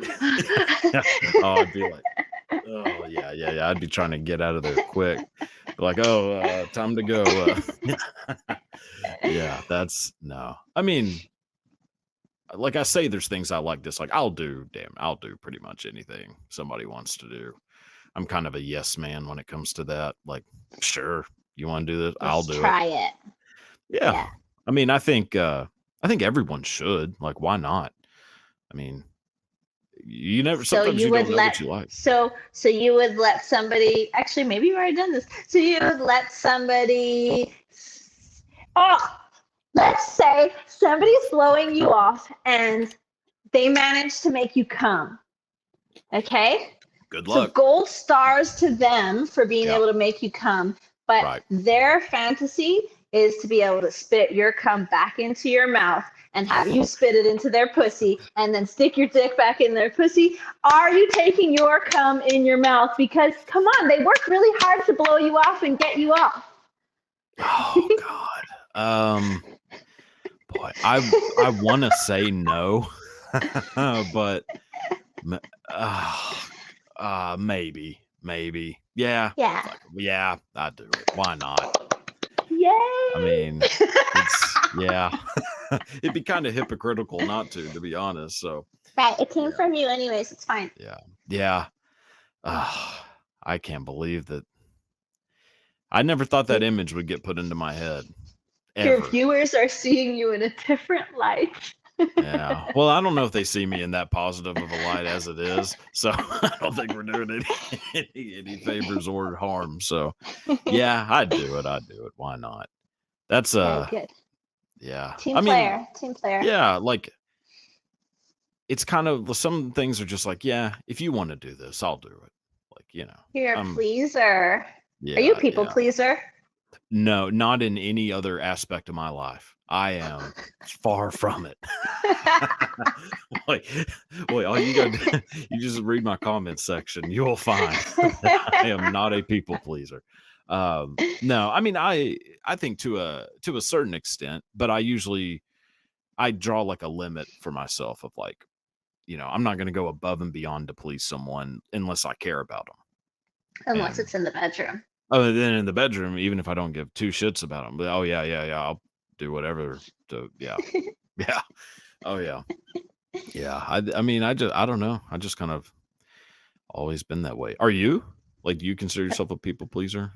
Speaker 1: Oh, I'd be
Speaker 2: like.
Speaker 1: like, oh yeah, yeah, yeah. I'd be trying to get out of there quick. Be like, oh, time to go. Yeah, that's no. I mean, like I say, there's things I like, dislike. I'll do pretty much anything somebody wants to do. I'm kind of a yes man when it comes to that. Like, sure, you want to do this, I'll
Speaker 2: Let's
Speaker 1: do it.
Speaker 2: try it.
Speaker 1: Yeah.
Speaker 2: Yeah.
Speaker 1: I mean, I think everyone should. Like, why not? I mean, you never.
Speaker 2: So
Speaker 1: Sometimes
Speaker 2: you
Speaker 1: you
Speaker 2: would
Speaker 1: don't know
Speaker 2: let
Speaker 1: what you like.
Speaker 2: so you would let somebody, actually maybe you've already done this. So you would let somebody, oh, let's say somebody's blowing you off and they manage to make you come. Okay?
Speaker 1: Good
Speaker 2: So
Speaker 1: luck.
Speaker 2: gold stars to them for being
Speaker 1: Yeah.
Speaker 2: able to make you come, but
Speaker 1: Right.
Speaker 2: their fantasy is to be able to spit your cum back into your mouth and have you spit it into their pussy and then stick your dick back in their pussy. Are you taking your cum in your mouth? Because come on, they work really hard to blow you off and get you off.
Speaker 1: Oh God. Boy, I want to say no, but m- uh, maybe. Yeah.
Speaker 2: Yeah.
Speaker 1: Fuck, yeah, I'd do it. Why not? I
Speaker 2: Yay.
Speaker 1: mean, it's yeah. It'd be kind of hypocritical not to be honest. So
Speaker 2: Right. It came
Speaker 1: yeah,
Speaker 2: from you anyways. It's fine.
Speaker 1: yeah. Yeah. Ah, I can't believe that. I never thought that
Speaker 2: Your,
Speaker 1: image would get put into my head
Speaker 2: your
Speaker 1: ever.
Speaker 2: viewers are seeing you in a different light.
Speaker 1: Yeah. Well, I don't know if they see me in that positive of a light as it is, so I don't think we're doing any favors or harm. So, yeah, I'd do it. I'd do it. Why not? That's
Speaker 2: Yeah, good.
Speaker 1: yeah.
Speaker 2: Team
Speaker 1: I mean,
Speaker 2: player. Team player.
Speaker 1: yeah, like it's kind of some things are just like, yeah, if you want to do this, I'll do it. Like,
Speaker 2: You're a
Speaker 1: um,
Speaker 2: pleaser. Are you a
Speaker 1: yeah,
Speaker 2: people
Speaker 1: yeah.
Speaker 2: pleaser?
Speaker 1: No, not in any other aspect of my life. I am far from it. Like, wait, all you got you just read my comments section, you will find that I am not a people pleaser. No, I mean, I think to a certain extent, but I draw like a limit for myself of like, I'm not going to go above and beyond to please someone unless I care about them.
Speaker 2: Unless
Speaker 1: And
Speaker 2: it's in the bedroom.
Speaker 1: other than in the bedroom, even if I don't give two shits about them, but oh yeah, yeah, yeah, I'll do whatever to, yeah, yeah, oh yeah, yeah. I mean, I don't know. I just kind of always been that way. Are you? Like, do you consider yourself a people pleaser?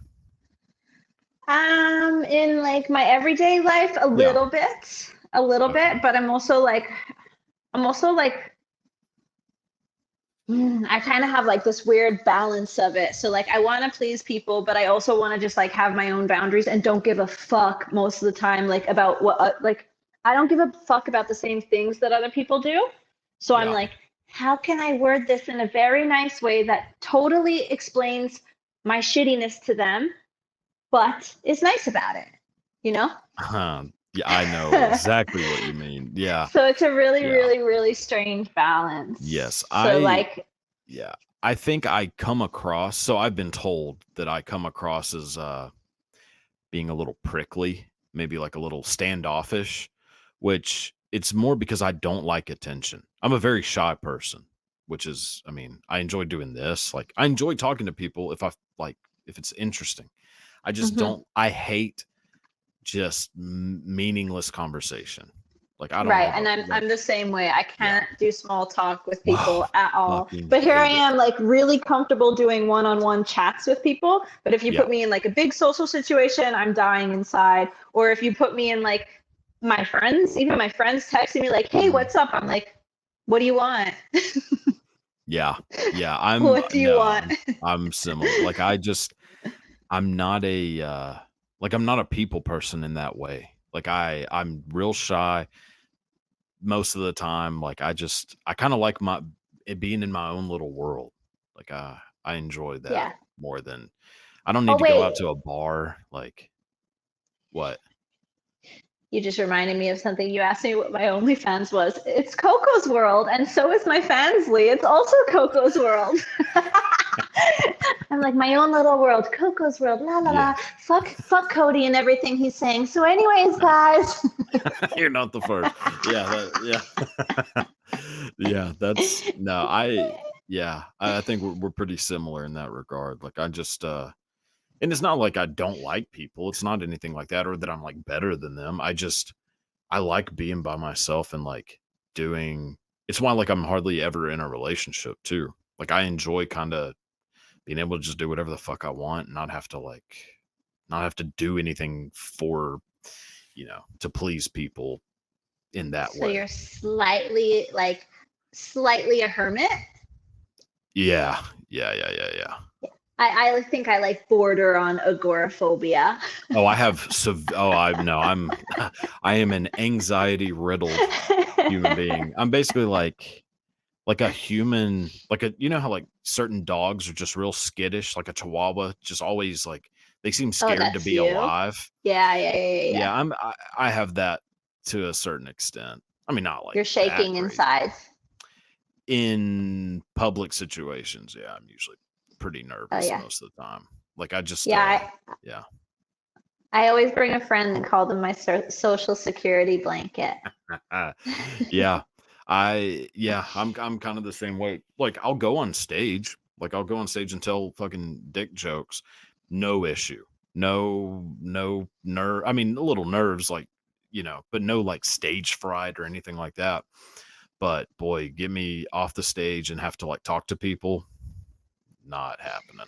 Speaker 2: In like my everyday life,
Speaker 1: Yeah.
Speaker 2: a little
Speaker 1: Okay.
Speaker 2: bit, but I'm also like, I kind of have like this weird balance of it. So like I want to please people, but I also want to just like have my own boundaries and don't give a fuck most of the time like about what like I don't give a fuck about the same things that other people do. So I'm
Speaker 1: Yeah.
Speaker 2: like, how can I word this in a very nice way that totally explains my shittiness to them, but is nice about it, you know?
Speaker 1: Yeah, I know exactly what you mean. Yeah.
Speaker 2: So it's a really,
Speaker 1: Yeah.
Speaker 2: really, really strange balance.
Speaker 1: Yes.
Speaker 2: So like,
Speaker 1: Yeah. I think I come across, so I've been told that I come across as being a little prickly, maybe like a little standoffish, which it's more because I don't like attention. I'm a very shy person, which is, I mean, I enjoy doing this. Like, I enjoy talking to people if it's interesting. I just
Speaker 2: mhm.
Speaker 1: don't, I hate just meaningless conversation. Like, I don't
Speaker 2: Right,
Speaker 1: give
Speaker 2: and
Speaker 1: a, like,
Speaker 2: I'm the same way. I
Speaker 1: yeah.
Speaker 2: can't do small talk with people
Speaker 1: Wow.
Speaker 2: at all.
Speaker 1: Fucking
Speaker 2: But here I
Speaker 1: hate it.
Speaker 2: am, like really comfortable doing one-on-one chats with people. But if you
Speaker 1: Yeah.
Speaker 2: put me in like a big social situation, I'm dying inside. Or if you put me in like my friends, even my friends texting me like, "Hey,
Speaker 1: Mhm.
Speaker 2: what's up?" I'm like, "What do you want?
Speaker 1: Yeah. Yeah.
Speaker 2: What do you
Speaker 1: No,
Speaker 2: want?"
Speaker 1: I'm similar. Like, I'm not I'm not a people person in that way. Like I'm real shy most of the time. Like I kind of like my it being in my own little world. Like I enjoy that
Speaker 2: Yeah.
Speaker 1: more than I don't need
Speaker 2: Oh
Speaker 1: to go out
Speaker 2: wait,
Speaker 1: to a bar. Like what?
Speaker 2: you just reminded me of something. You asked me what my OnlyFans was. It's Coco's World, and so is my Fansly. It's also Coco's World. I'm like my own little world, Coco's World, la la la.
Speaker 1: Yes.
Speaker 2: Fuck Cody and everything he's saying. So, anyways, guys.
Speaker 1: You're not the first. Yeah, yeah. Yeah, that's no, I think we're pretty similar in that regard. Like I just and it's not like I don't like people. It's not anything like that or that I'm like better than them. I like being by myself and like doing it's why like I'm hardly ever in a relationship too. Like I enjoy kind of being able to just do whatever the fuck I want and not have to do anything for, to please people in that
Speaker 2: So
Speaker 1: way.
Speaker 2: you're slightly a hermit.
Speaker 1: Yeah. Yeah, yeah, yeah, yeah.
Speaker 2: I think I like border on agoraphobia.
Speaker 1: Oh, I have I no, I'm I am an anxiety riddled human being. I'm basically like a human, like a how like certain dogs are just real skittish, like a chihuahua, just always like they seem
Speaker 2: Oh,
Speaker 1: scared to
Speaker 2: that's
Speaker 1: be
Speaker 2: you.
Speaker 1: alive.
Speaker 2: Yeah, yeah, yeah, yeah, yeah.
Speaker 1: Yeah, I have that to a certain extent. I mean, not like
Speaker 2: You're
Speaker 1: that
Speaker 2: shaking
Speaker 1: crazy.
Speaker 2: inside.
Speaker 1: In public situations, yeah, I'm usually pretty
Speaker 2: Oh
Speaker 1: nervous
Speaker 2: yeah,
Speaker 1: most of the time. Like I just
Speaker 2: yeah.
Speaker 1: yeah.
Speaker 2: I always bring a friend and call them my social security blanket.
Speaker 1: Yeah. I'm kind of the same way. Like I'll go on stage. Like I'll go on stage and tell fucking dick jokes. No issue. No nerve. I mean, a little nerves like, but no like stage fright or anything like that. But boy, get me off the stage and have to like talk to people, not happening.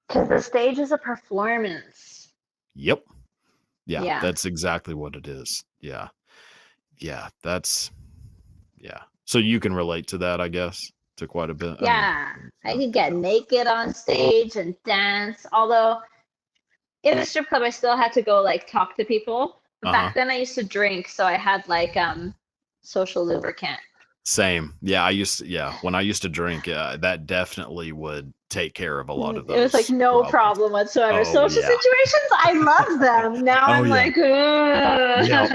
Speaker 2: Because the stage is a performance.
Speaker 1: Yep. Yeah,
Speaker 2: Yeah.
Speaker 1: that's exactly what it is. Yeah. Yeah, that's yeah. So you can relate to that, I guess, to quite a bit. I mean,
Speaker 2: Yeah. I
Speaker 1: so,
Speaker 2: could get naked on stage and dance. Although in the strip club I still had to go like talk to people. But
Speaker 1: uh-huh.
Speaker 2: back then I used to drink, so I had like social lubricant.
Speaker 1: Same. Yeah, when I used to drink, that definitely would take care of a lot of
Speaker 2: It was like
Speaker 1: those
Speaker 2: no
Speaker 1: problems.
Speaker 2: problem whatsoever.
Speaker 1: Oh
Speaker 2: Social
Speaker 1: yeah.
Speaker 2: situations, I love them. Now
Speaker 1: Oh
Speaker 2: I'm
Speaker 1: yeah.
Speaker 2: like,
Speaker 1: Yep.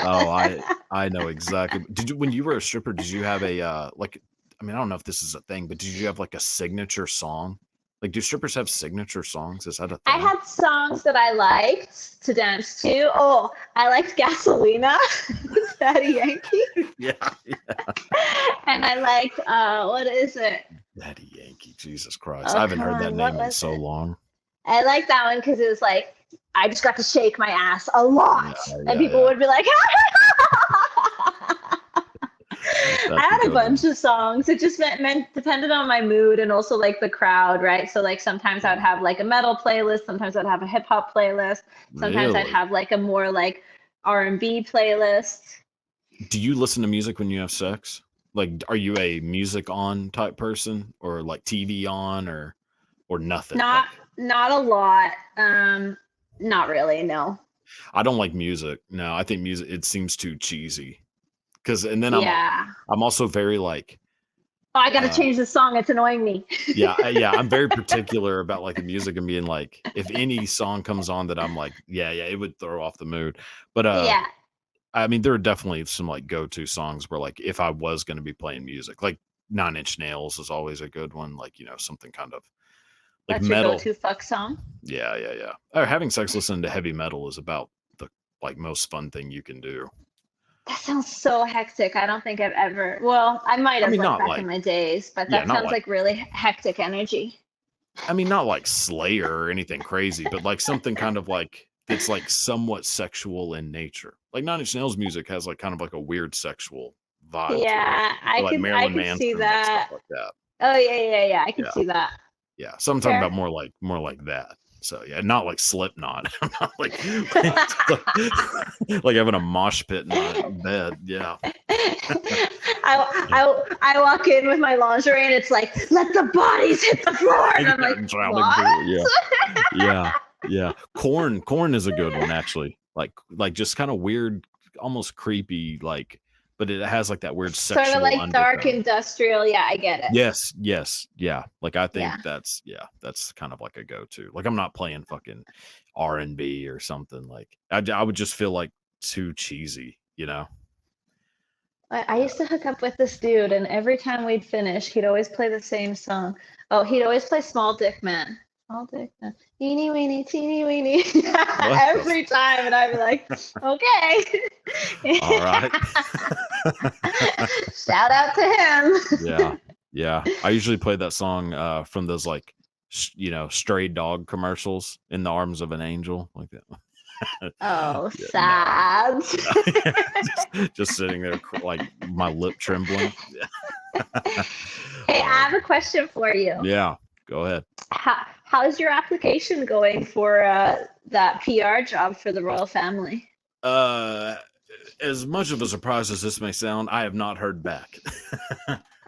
Speaker 1: Oh,
Speaker 2: ugh.
Speaker 1: I know exactly. Did you when you were a stripper, did you have a like I mean, I don't know if this is a thing, but did you have like a signature song? Like do strippers have signature songs? Is that a
Speaker 2: I
Speaker 1: thing?
Speaker 2: had songs that I liked to dance to. Oh, I liked Gasolina, Daddy Yankee.
Speaker 1: Yeah, yeah.
Speaker 2: And I liked, what is it?
Speaker 1: Daddy Yankee, Jesus Christ. I
Speaker 2: Oh,
Speaker 1: haven't
Speaker 2: come
Speaker 1: heard that
Speaker 2: on, what
Speaker 1: name in
Speaker 2: was
Speaker 1: so
Speaker 2: it?
Speaker 1: long.
Speaker 2: I like that one because it was like, I just got to shake my ass a
Speaker 1: Yeah,
Speaker 2: lot. And
Speaker 1: yeah,
Speaker 2: people
Speaker 1: yeah.
Speaker 2: would be like, I
Speaker 1: That's a
Speaker 2: had a
Speaker 1: good
Speaker 2: bunch
Speaker 1: one.
Speaker 2: of songs. It just meant depended on my mood and also like the crowd, right? So like sometimes I would
Speaker 1: Yeah.
Speaker 2: have like a metal playlist, sometimes I'd have a hip hop playlist, sometimes I'd
Speaker 1: Really?
Speaker 2: have like a more like R&B playlist.
Speaker 1: Do you listen to music when you have sex? Like, are you a music on type person or like TV on or nothing?
Speaker 2: Not
Speaker 1: Like,
Speaker 2: not a lot. Not really, no.
Speaker 1: I don't like music. No, I think music it seems too cheesy. Cause and then
Speaker 2: Yeah.
Speaker 1: I'm also very like
Speaker 2: Oh, I gotta
Speaker 1: uh
Speaker 2: change the song. It's annoying me.
Speaker 1: yeah, I'm very particular about like the music and being like if any song comes on that I'm like, yeah, it would throw off the mood. But
Speaker 2: Yeah,
Speaker 1: I mean, there are definitely some like go-to songs where like if I was going to be playing music, like Nine Inch Nails is always a good one. Like something kind of like
Speaker 2: that's your
Speaker 1: metal.
Speaker 2: go-to fuck song.
Speaker 1: Yeah. Or having sex listening to heavy metal is about the like most fun thing you can do.
Speaker 2: That sounds so hectic. I don't think I've ever, well, I might
Speaker 1: I
Speaker 2: have
Speaker 1: mean,
Speaker 2: like
Speaker 1: not
Speaker 2: back in
Speaker 1: like
Speaker 2: my days, but
Speaker 1: yeah,
Speaker 2: that
Speaker 1: not
Speaker 2: sounds
Speaker 1: like
Speaker 2: like really hectic energy.
Speaker 1: I mean, not like Slayer or anything crazy, but like something kind of like that's like somewhat sexual in nature. Like Nine Inch Nails music has like kind of like a weird sexual vibe to it,
Speaker 2: Yeah,
Speaker 1: or like
Speaker 2: I
Speaker 1: Marilyn
Speaker 2: could see
Speaker 1: Manson, like stuff
Speaker 2: that.
Speaker 1: like that.
Speaker 2: Oh yeah. I could
Speaker 1: Yeah.
Speaker 2: see that.
Speaker 1: Yeah, so I'm talking
Speaker 2: Fair.
Speaker 1: about more like that. So yeah, not like Slipknot. I'm not like like having a mosh pit in my bed. Yeah.
Speaker 2: I walk in with my lingerie and it's like, let the bodies hit the floor. And I'm
Speaker 1: Yeah,
Speaker 2: like,
Speaker 1: drowning
Speaker 2: what?
Speaker 1: people. Yeah. Yeah. Yeah. Corn is a good one actually. Like just kind of weird, almost creepy, like but it has like that weird
Speaker 2: Sort of
Speaker 1: sexual
Speaker 2: like dark
Speaker 1: undertone.
Speaker 2: industrial. Yeah, I get it.
Speaker 1: Yes. Yeah. Like I think
Speaker 2: Yeah.
Speaker 1: that's kind of like a go-to. Like I'm not playing fucking R&B or something like I would just feel like too cheesy, you know?
Speaker 2: I used to hook up with this dude, and every time we'd finish, he'd always play the same song. Oh, he'd always play Small Dick Man. Small Dick Man. Teeny weeny, teeny weeny.
Speaker 1: What the
Speaker 2: Every time. And I'd be like, okay.
Speaker 1: all right.
Speaker 2: Shout out to him.
Speaker 1: Yeah. I usually play that song from those like stray dog commercials, In the Arms of an Angel, like that.
Speaker 2: Oh,
Speaker 1: Yeah, no.
Speaker 2: sad.
Speaker 1: Just sitting there like my lip trembling.
Speaker 2: Hey, I have a question for you.
Speaker 1: Yeah, go ahead.
Speaker 2: How's your application going for that PR job for the royal family?
Speaker 1: Uh, as much of a surprise as this may sound, I have not heard back.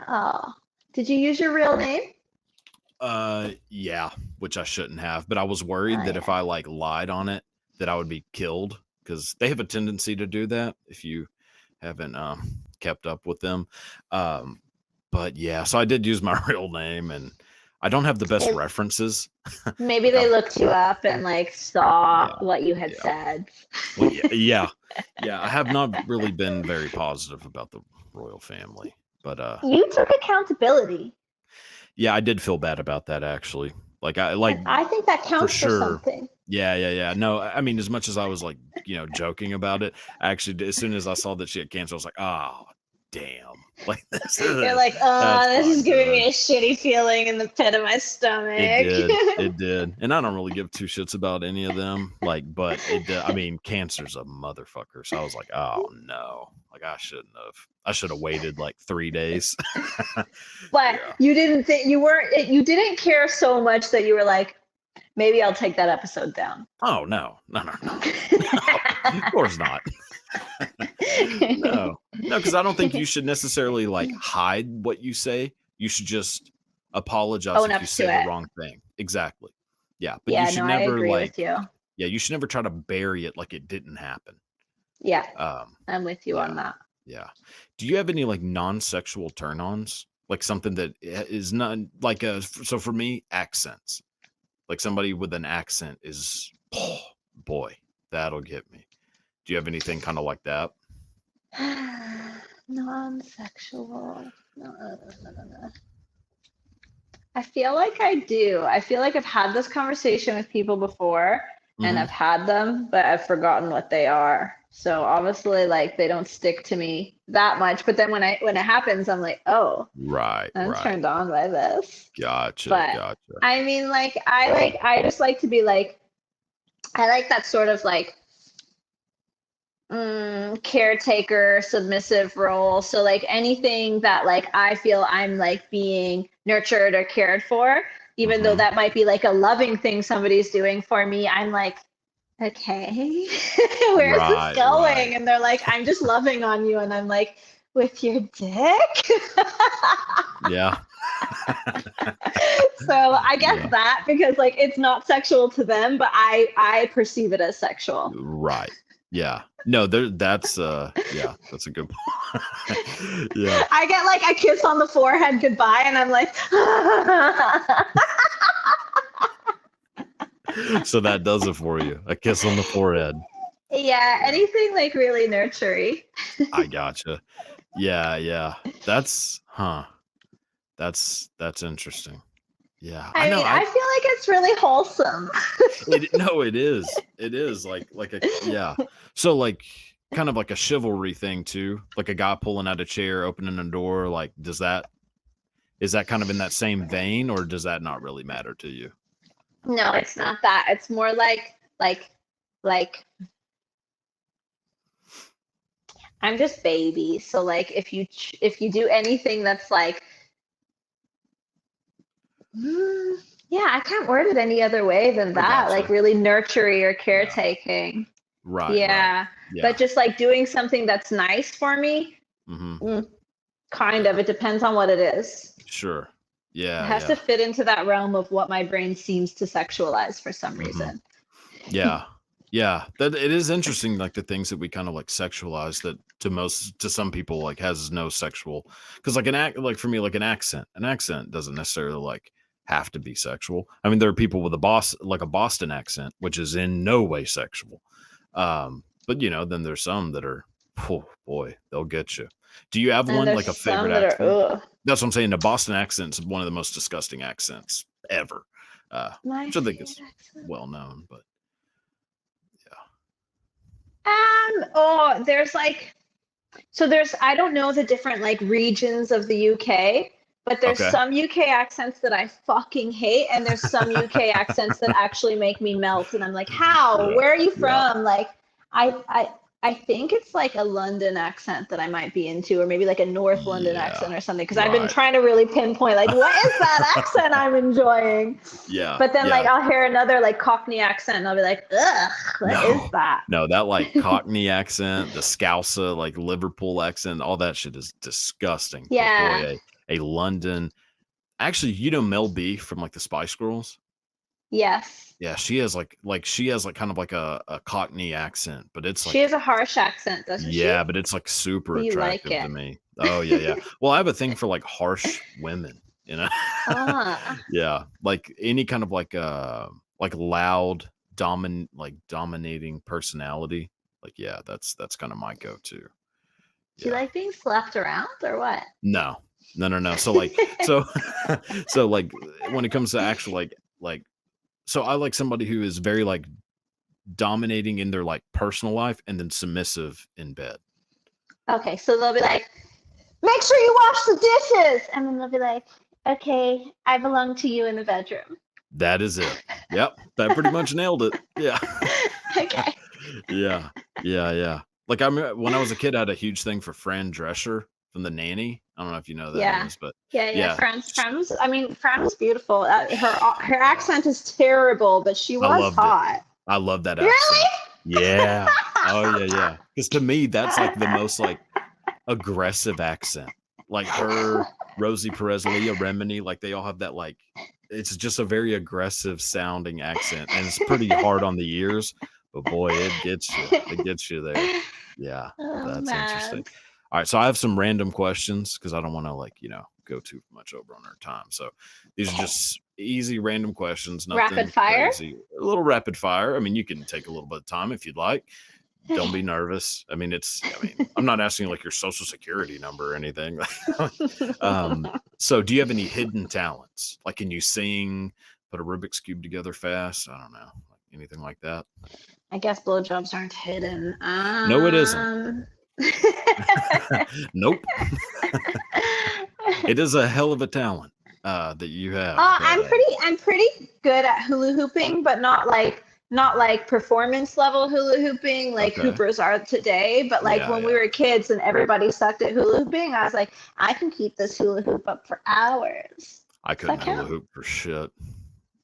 Speaker 2: Oh, did you use your real name?
Speaker 1: Yeah, which I shouldn't have, but I was worried
Speaker 2: Oh,
Speaker 1: that if
Speaker 2: yeah.
Speaker 1: I like lied on it, that I would be killed because they have a tendency to do that if you haven't kept up with them. Um, but yeah, so I did use my real name, and I don't have the best
Speaker 2: It,
Speaker 1: references.
Speaker 2: maybe
Speaker 1: Like
Speaker 2: they looked you up and like saw
Speaker 1: yeah,
Speaker 2: what you had
Speaker 1: yeah.
Speaker 2: said.
Speaker 1: Well, yeah. I have not really been very positive about the royal family, but
Speaker 2: You took accountability,
Speaker 1: yeah, I did feel bad about that actually. Like
Speaker 2: and I think that
Speaker 1: for
Speaker 2: counts for
Speaker 1: sure.
Speaker 2: something.
Speaker 1: Yeah. No, I mean, as much as I was like, joking about it, actually, as soon as I saw that she had cancer, I was like, oh, damn. Like this
Speaker 2: You're
Speaker 1: is
Speaker 2: like, oh,
Speaker 1: that's
Speaker 2: this
Speaker 1: not
Speaker 2: is giving me
Speaker 1: good.
Speaker 2: a shitty feeling in the pit of my
Speaker 1: It
Speaker 2: stomach.
Speaker 1: did. It did. And I don't really give two shits about any of them. Like, but it did. I mean, cancer's a motherfucker. So I was like, oh no. Like I shouldn't have. I should have waited like 3 days.
Speaker 2: But
Speaker 1: Yeah.
Speaker 2: you didn't think you didn't care so much that you were like, maybe I'll take that episode down.
Speaker 1: Oh no. No, no, no. No. Of course not. No. No, because I don't think you should necessarily like hide what you say. You should just apologize
Speaker 2: Own
Speaker 1: if
Speaker 2: up
Speaker 1: you
Speaker 2: to
Speaker 1: say the
Speaker 2: it.
Speaker 1: wrong thing. Exactly. Yeah. But you
Speaker 2: Yeah,
Speaker 1: should
Speaker 2: no, I
Speaker 1: never
Speaker 2: agree
Speaker 1: like,
Speaker 2: with you.
Speaker 1: yeah, you should never try to bury it like it didn't happen.
Speaker 2: Yeah,
Speaker 1: Um,
Speaker 2: I'm with you
Speaker 1: yeah.
Speaker 2: on that.
Speaker 1: Yeah. Do you have any like non-sexual turn-ons? Like something that is not like so for me, accents. Like somebody with an accent is, oh boy, that'll get me. Do you have anything kind of like that?
Speaker 2: Non-sexual. No. I feel like I do. I feel like I've had this conversation with people before and
Speaker 1: Hmm.
Speaker 2: I've had them, but I've forgotten what they are. So obviously like they don't stick to me that much. But then when it happens, I'm like, oh,
Speaker 1: Right,
Speaker 2: I'm
Speaker 1: right.
Speaker 2: turned on by this.
Speaker 1: Gotcha,
Speaker 2: But
Speaker 1: gotcha.
Speaker 2: I mean I just like to be like I like that sort of like caretaker submissive role, so like anything that like I feel I'm like being nurtured or cared for, even though
Speaker 1: Hmm.
Speaker 2: that might be like a loving thing somebody's doing for me, I'm like, okay, where's this
Speaker 1: Right, right.
Speaker 2: going? And they're like, I'm just loving on you, and I'm like, with your dick.
Speaker 1: Yeah.
Speaker 2: So I guess
Speaker 1: Yeah.
Speaker 2: that, because like it's not sexual to them, but I perceive it as sexual.
Speaker 1: Right. Yeah. No, that's yeah, that's a good point. Yeah.
Speaker 2: I get like a kiss on the forehead goodbye, and I'm like,
Speaker 1: So that does it for you. A kiss on the forehead.
Speaker 2: yeah,
Speaker 1: Yeah.
Speaker 2: anything like really nurturing.
Speaker 1: I gotcha. Yeah, yeah. That's interesting. Yeah. I
Speaker 2: I
Speaker 1: know.
Speaker 2: mean, I feel like it's really wholesome.
Speaker 1: No, it is. It is like a yeah. So like kind of like a chivalry thing too. Like a guy pulling out a chair, opening a door. Like, is that kind of in that same vein, or does that not really matter to you?
Speaker 2: No, it's not that. It's more like I'm just baby. So like if you do anything that's like yeah, I can't word it any other way than
Speaker 1: I
Speaker 2: that. Like
Speaker 1: gotcha.
Speaker 2: really nurturing or
Speaker 1: Yeah.
Speaker 2: caretaking.
Speaker 1: Right, right.
Speaker 2: Yeah. But
Speaker 1: Yeah.
Speaker 2: just like doing something that's nice for me,
Speaker 1: Hmm.
Speaker 2: mm, kind of.
Speaker 1: Yeah.
Speaker 2: It depends on what it is.
Speaker 1: Sure.
Speaker 2: It
Speaker 1: Yeah,
Speaker 2: has to
Speaker 1: yeah.
Speaker 2: fit into that realm of what my brain seems to sexualize for some
Speaker 1: Hmm.
Speaker 2: reason.
Speaker 1: Yeah. Yeah. That it is interesting, like the things that we kind of like sexualize that to some people like has no sexual, because like like for me, like an accent doesn't necessarily like have to be sexual. I mean, there are people with a Boston accent, which is in no way sexual. But then there's some that are, oh boy, they'll get you. Do you have
Speaker 2: And
Speaker 1: one
Speaker 2: there's
Speaker 1: like a
Speaker 2: some
Speaker 1: favorite
Speaker 2: that are,
Speaker 1: accent?
Speaker 2: ugh.
Speaker 1: That's what I'm saying. The Boston accent is one of the most disgusting accents ever,
Speaker 2: My
Speaker 1: which I think is
Speaker 2: favorite accent.
Speaker 1: well known. But yeah.
Speaker 2: Oh, there's like, so there's, I don't know the different like regions of the UK, but there's
Speaker 1: Okay.
Speaker 2: some UK accents that I fucking hate, and there's some UK accents that actually make me melt. And I'm like, how?
Speaker 1: Yeah.
Speaker 2: Where are you
Speaker 1: Yeah.
Speaker 2: from? Like, I, I, I think it's like a London accent that I might be into, or maybe like a North London
Speaker 1: Yeah.
Speaker 2: accent or something. Because I've been
Speaker 1: Right.
Speaker 2: trying to really pinpoint, like, what is that accent I'm enjoying?
Speaker 1: Yeah.
Speaker 2: But then, like,
Speaker 1: Yeah.
Speaker 2: I'll hear another like Cockney accent, and I'll be like, ugh, what is
Speaker 1: No.
Speaker 2: that?
Speaker 1: No, that like Cockney accent, the Scouser, like Liverpool accent, all that shit is disgusting. But
Speaker 2: Yeah.
Speaker 1: boy, a London. Actually, Mel B from like the Spice Girls.
Speaker 2: Yes.
Speaker 1: Yeah, she has like kind of like a Cockney accent, but it's
Speaker 2: She
Speaker 1: like
Speaker 2: has a harsh accent, doesn't she?
Speaker 1: yeah, but it's like super
Speaker 2: Do you like
Speaker 1: attractive
Speaker 2: it?
Speaker 1: to me. Oh yeah, yeah. Well, I have a thing for like harsh women, you know.
Speaker 2: Ah,
Speaker 1: Yeah, like any kind of like loud dominating personality. Like yeah, that's kind of my go-to.
Speaker 2: do you
Speaker 1: Yeah.
Speaker 2: like being slapped around or what?
Speaker 1: No. No, no, no. So like so so like when it comes to actual like so I like somebody who is very like dominating in their like personal life and then submissive in bed.
Speaker 2: Okay, so they'll be like, make sure you wash the dishes. And then they'll be like, okay, I belong to you in the bedroom.
Speaker 1: That is it. Yep, that pretty much nailed it. Yeah.
Speaker 2: Okay.
Speaker 1: Yeah. Yeah, yeah. Like, I remember when I was a kid, I had a huge thing for Fran Drescher from The Nanny. I don't know if you know who that
Speaker 2: Yeah.
Speaker 1: is, but
Speaker 2: Yeah.
Speaker 1: yeah,
Speaker 2: Fran was, I mean, Fran was beautiful. Her accent is terrible, but she
Speaker 1: I
Speaker 2: was
Speaker 1: loved it.
Speaker 2: hot.
Speaker 1: I love that
Speaker 2: Really?
Speaker 1: accent. Yeah. Oh, yeah, yeah. Because to me, that's, like, the most, like, aggressive accent. Like her, Rosie Perez, Leah Remini, like, they all have that, like it's just a very aggressive sounding accent, and it's pretty hard on the ears, but boy, it gets you. It gets you there. Yeah,
Speaker 2: Oh
Speaker 1: that's interesting.
Speaker 2: man.
Speaker 1: Alright, so I have some random questions because I don't wanna, like, go too much over on our time, so these are
Speaker 2: Okay.
Speaker 1: just easy random questions,
Speaker 2: Rapid
Speaker 1: nothing
Speaker 2: fire?
Speaker 1: crazy. A little rapid fire. I mean, you can take a little bit of time if you'd like. Don't be nervous. I'm not asking like your social security number or anything. So do you have any hidden talents? Like, can you sing, put a Rubik's Cube together fast? I don't know. Like anything like that?
Speaker 2: I guess blowjobs aren't hidden.
Speaker 1: No, it isn't. Nope. It is a hell of a talent that you have.
Speaker 2: I'm pretty good at hula hooping, but not like performance level hula hooping like
Speaker 1: Okay.
Speaker 2: hoopers are today. But like
Speaker 1: Yeah,
Speaker 2: when we
Speaker 1: yeah.
Speaker 2: were kids and everybody sucked at hula hooping, I was like, I can keep this hula hoop up for hours.
Speaker 1: I
Speaker 2: Does that
Speaker 1: couldn't hula
Speaker 2: count?
Speaker 1: hoop for shit.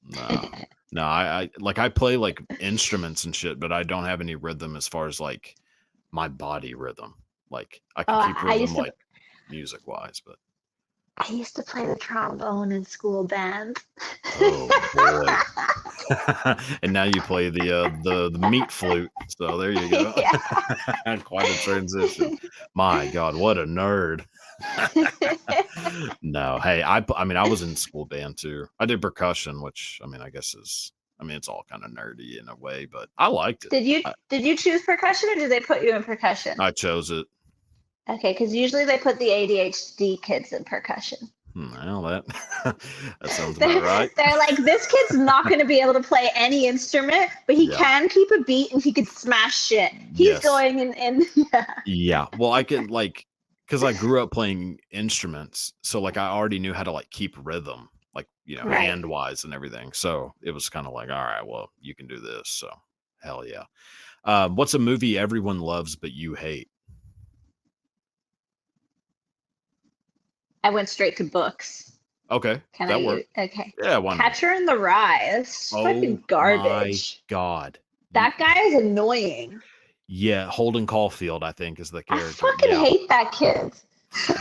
Speaker 1: No. No, I play like instruments and shit, but I don't have any rhythm as far as like my body rhythm. Like I can
Speaker 2: Oh,
Speaker 1: keep
Speaker 2: I
Speaker 1: rhythm
Speaker 2: used to
Speaker 1: like music wise, but
Speaker 2: I used to play the trombone in school band.
Speaker 1: oh boy. And now you play the meat flute. So there you go.
Speaker 2: Yeah.
Speaker 1: Quite a transition. My God, what a nerd. No, hey, I mean I was in school band too. I did percussion, which I guess it's all kind of nerdy in a way, but I liked it.
Speaker 2: Did you
Speaker 1: I,
Speaker 2: did you choose percussion or did they put you in percussion?
Speaker 1: I chose it.
Speaker 2: Okay, because usually they put the ADHD kids in percussion.
Speaker 1: Well, that that sounds about
Speaker 2: They're,
Speaker 1: right.
Speaker 2: they're like, this kid's not going to be able to play any instrument, but he
Speaker 1: Yeah.
Speaker 2: can keep a beat and he could smash shit. He's
Speaker 1: Yes.
Speaker 2: going in yeah.
Speaker 1: Yeah. Well, I could like because I grew up playing instruments, so like I already knew how to like keep rhythm, like
Speaker 2: Right.
Speaker 1: hand wise and everything. So it was kind of like, all right, well, you can do this. So hell yeah. What's a movie everyone loves but you hate?
Speaker 2: I went straight to books.
Speaker 1: Okay,
Speaker 2: Can
Speaker 1: that
Speaker 2: I?
Speaker 1: worked.
Speaker 2: Okay.
Speaker 1: Yeah, why not?
Speaker 2: Catcher in the Rye. It's
Speaker 1: Oh
Speaker 2: fucking
Speaker 1: my
Speaker 2: garbage.
Speaker 1: God.
Speaker 2: That guy is annoying.
Speaker 1: Yeah, Holden Caulfield, I think, is the
Speaker 2: I
Speaker 1: character.
Speaker 2: fucking
Speaker 1: Yeah.
Speaker 2: hate that kid.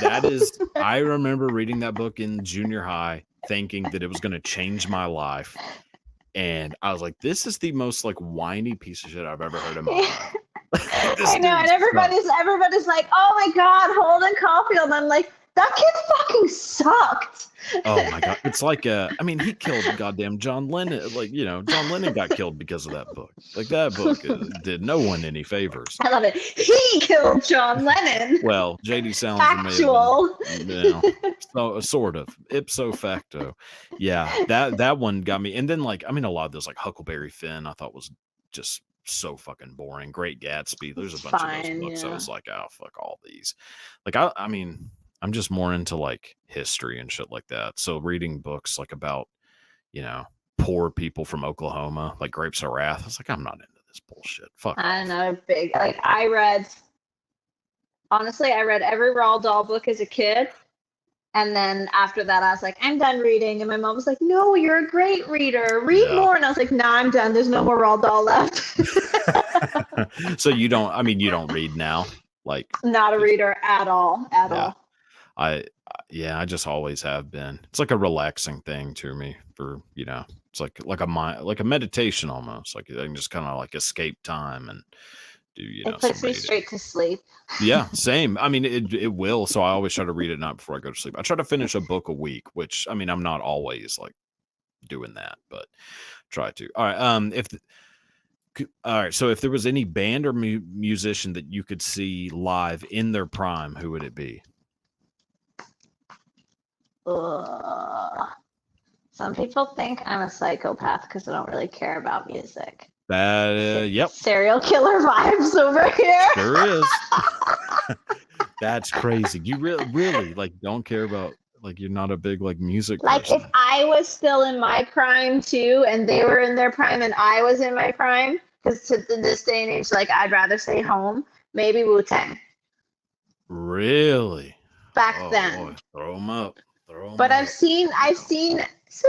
Speaker 1: That is, I remember reading that book in junior high, thinking that it was going to change my life. And I was like, this is the most like whiny piece of shit I've ever heard in my life.
Speaker 2: I know, and everybody's like, oh my God, Holden Caulfield. I'm like, that kid fucking sucked.
Speaker 1: Oh my God. It's like, he killed goddamn John Lennon. Like, John Lennon got killed because of that book. Like, that book did no one any favors.
Speaker 2: I love it. He killed John Lennon.
Speaker 1: Well, J.D. Salinger
Speaker 2: Factual.
Speaker 1: may have been, so, sort of, ipso facto. Yeah, that one got me. And then, like, a lot of those, like Huckleberry Finn, I thought was just so fucking boring. Great Gatsby. There's a bunch of those books. I was like, oh, fuck all these. Like, I'm just more into like history and shit like that. So reading books like about, poor people from Oklahoma, like Grapes of Wrath. I was like, I'm not into this bullshit. Fuck off.
Speaker 2: I'm not a big like I read every Roald Dahl book as a kid. And then after that, I was like, I'm done reading. And my mom was like, no, you're a great reader. Read more. And I was like, nah, I'm done. There's no more Roald Dahl left.
Speaker 1: So you don't read now? Like,
Speaker 2: not a reader at all. All.
Speaker 1: I just always have been. It's like a relaxing thing to me for, it's like a meditation almost. Like I can just kind of like escape time and do,
Speaker 2: it puts me straight to sleep.
Speaker 1: Yeah, same. It will. So I always try to read at night before I go to sleep. I try to finish a book a week, which I'm not always like doing that, but try to. All right. All right. So if there was any band or musician that you could see live in their prime, who would it be?
Speaker 2: Some people think I'm a psychopath because I don't really care about music.
Speaker 1: Yep.
Speaker 2: Serial killer vibes over here.
Speaker 1: There is. That's crazy. You really like don't care about like you're not a big like music
Speaker 2: Like if
Speaker 1: person.
Speaker 2: I was still in my prime too, and they were in their prime, and I was in my prime, because to this day and age, like I'd rather stay home. Maybe Wu-Tang
Speaker 1: Really?
Speaker 2: back
Speaker 1: Oh
Speaker 2: then.
Speaker 1: boy, throw them up, throw them
Speaker 2: But
Speaker 1: up. Yeah.
Speaker 2: so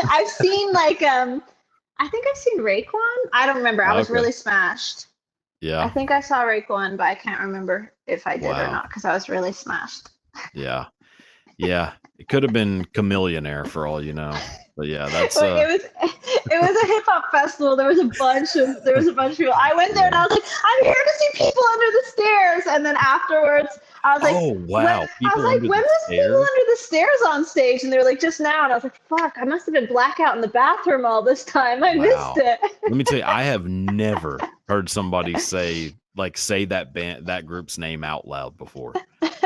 Speaker 2: I've seen like I think I've seen Raekwon. I don't remember. I was
Speaker 1: Okay.
Speaker 2: really smashed. I
Speaker 1: Yeah.
Speaker 2: think I saw Raekwon, but I can't remember if I did or
Speaker 1: Wow.
Speaker 2: not because I was really smashed.
Speaker 1: Yeah. Yeah. It could have been Chameleonaire for all you know. But yeah, that's
Speaker 2: Like, it was a hip hop festival. There was a bunch of people. I went there and
Speaker 1: yeah.
Speaker 2: I was like, I'm here to see people under the stairs. And then afterwards, I was like,
Speaker 1: Oh
Speaker 2: when
Speaker 1: wow. People under
Speaker 2: when
Speaker 1: the
Speaker 2: was people
Speaker 1: stairs?
Speaker 2: under the stairs on stage? And they were like, just now. And I was like, fuck, I must have been blackout in the bathroom all this time. I missed
Speaker 1: Wow.
Speaker 2: it.
Speaker 1: Let me tell you, I have never heard somebody say that group's name out loud before.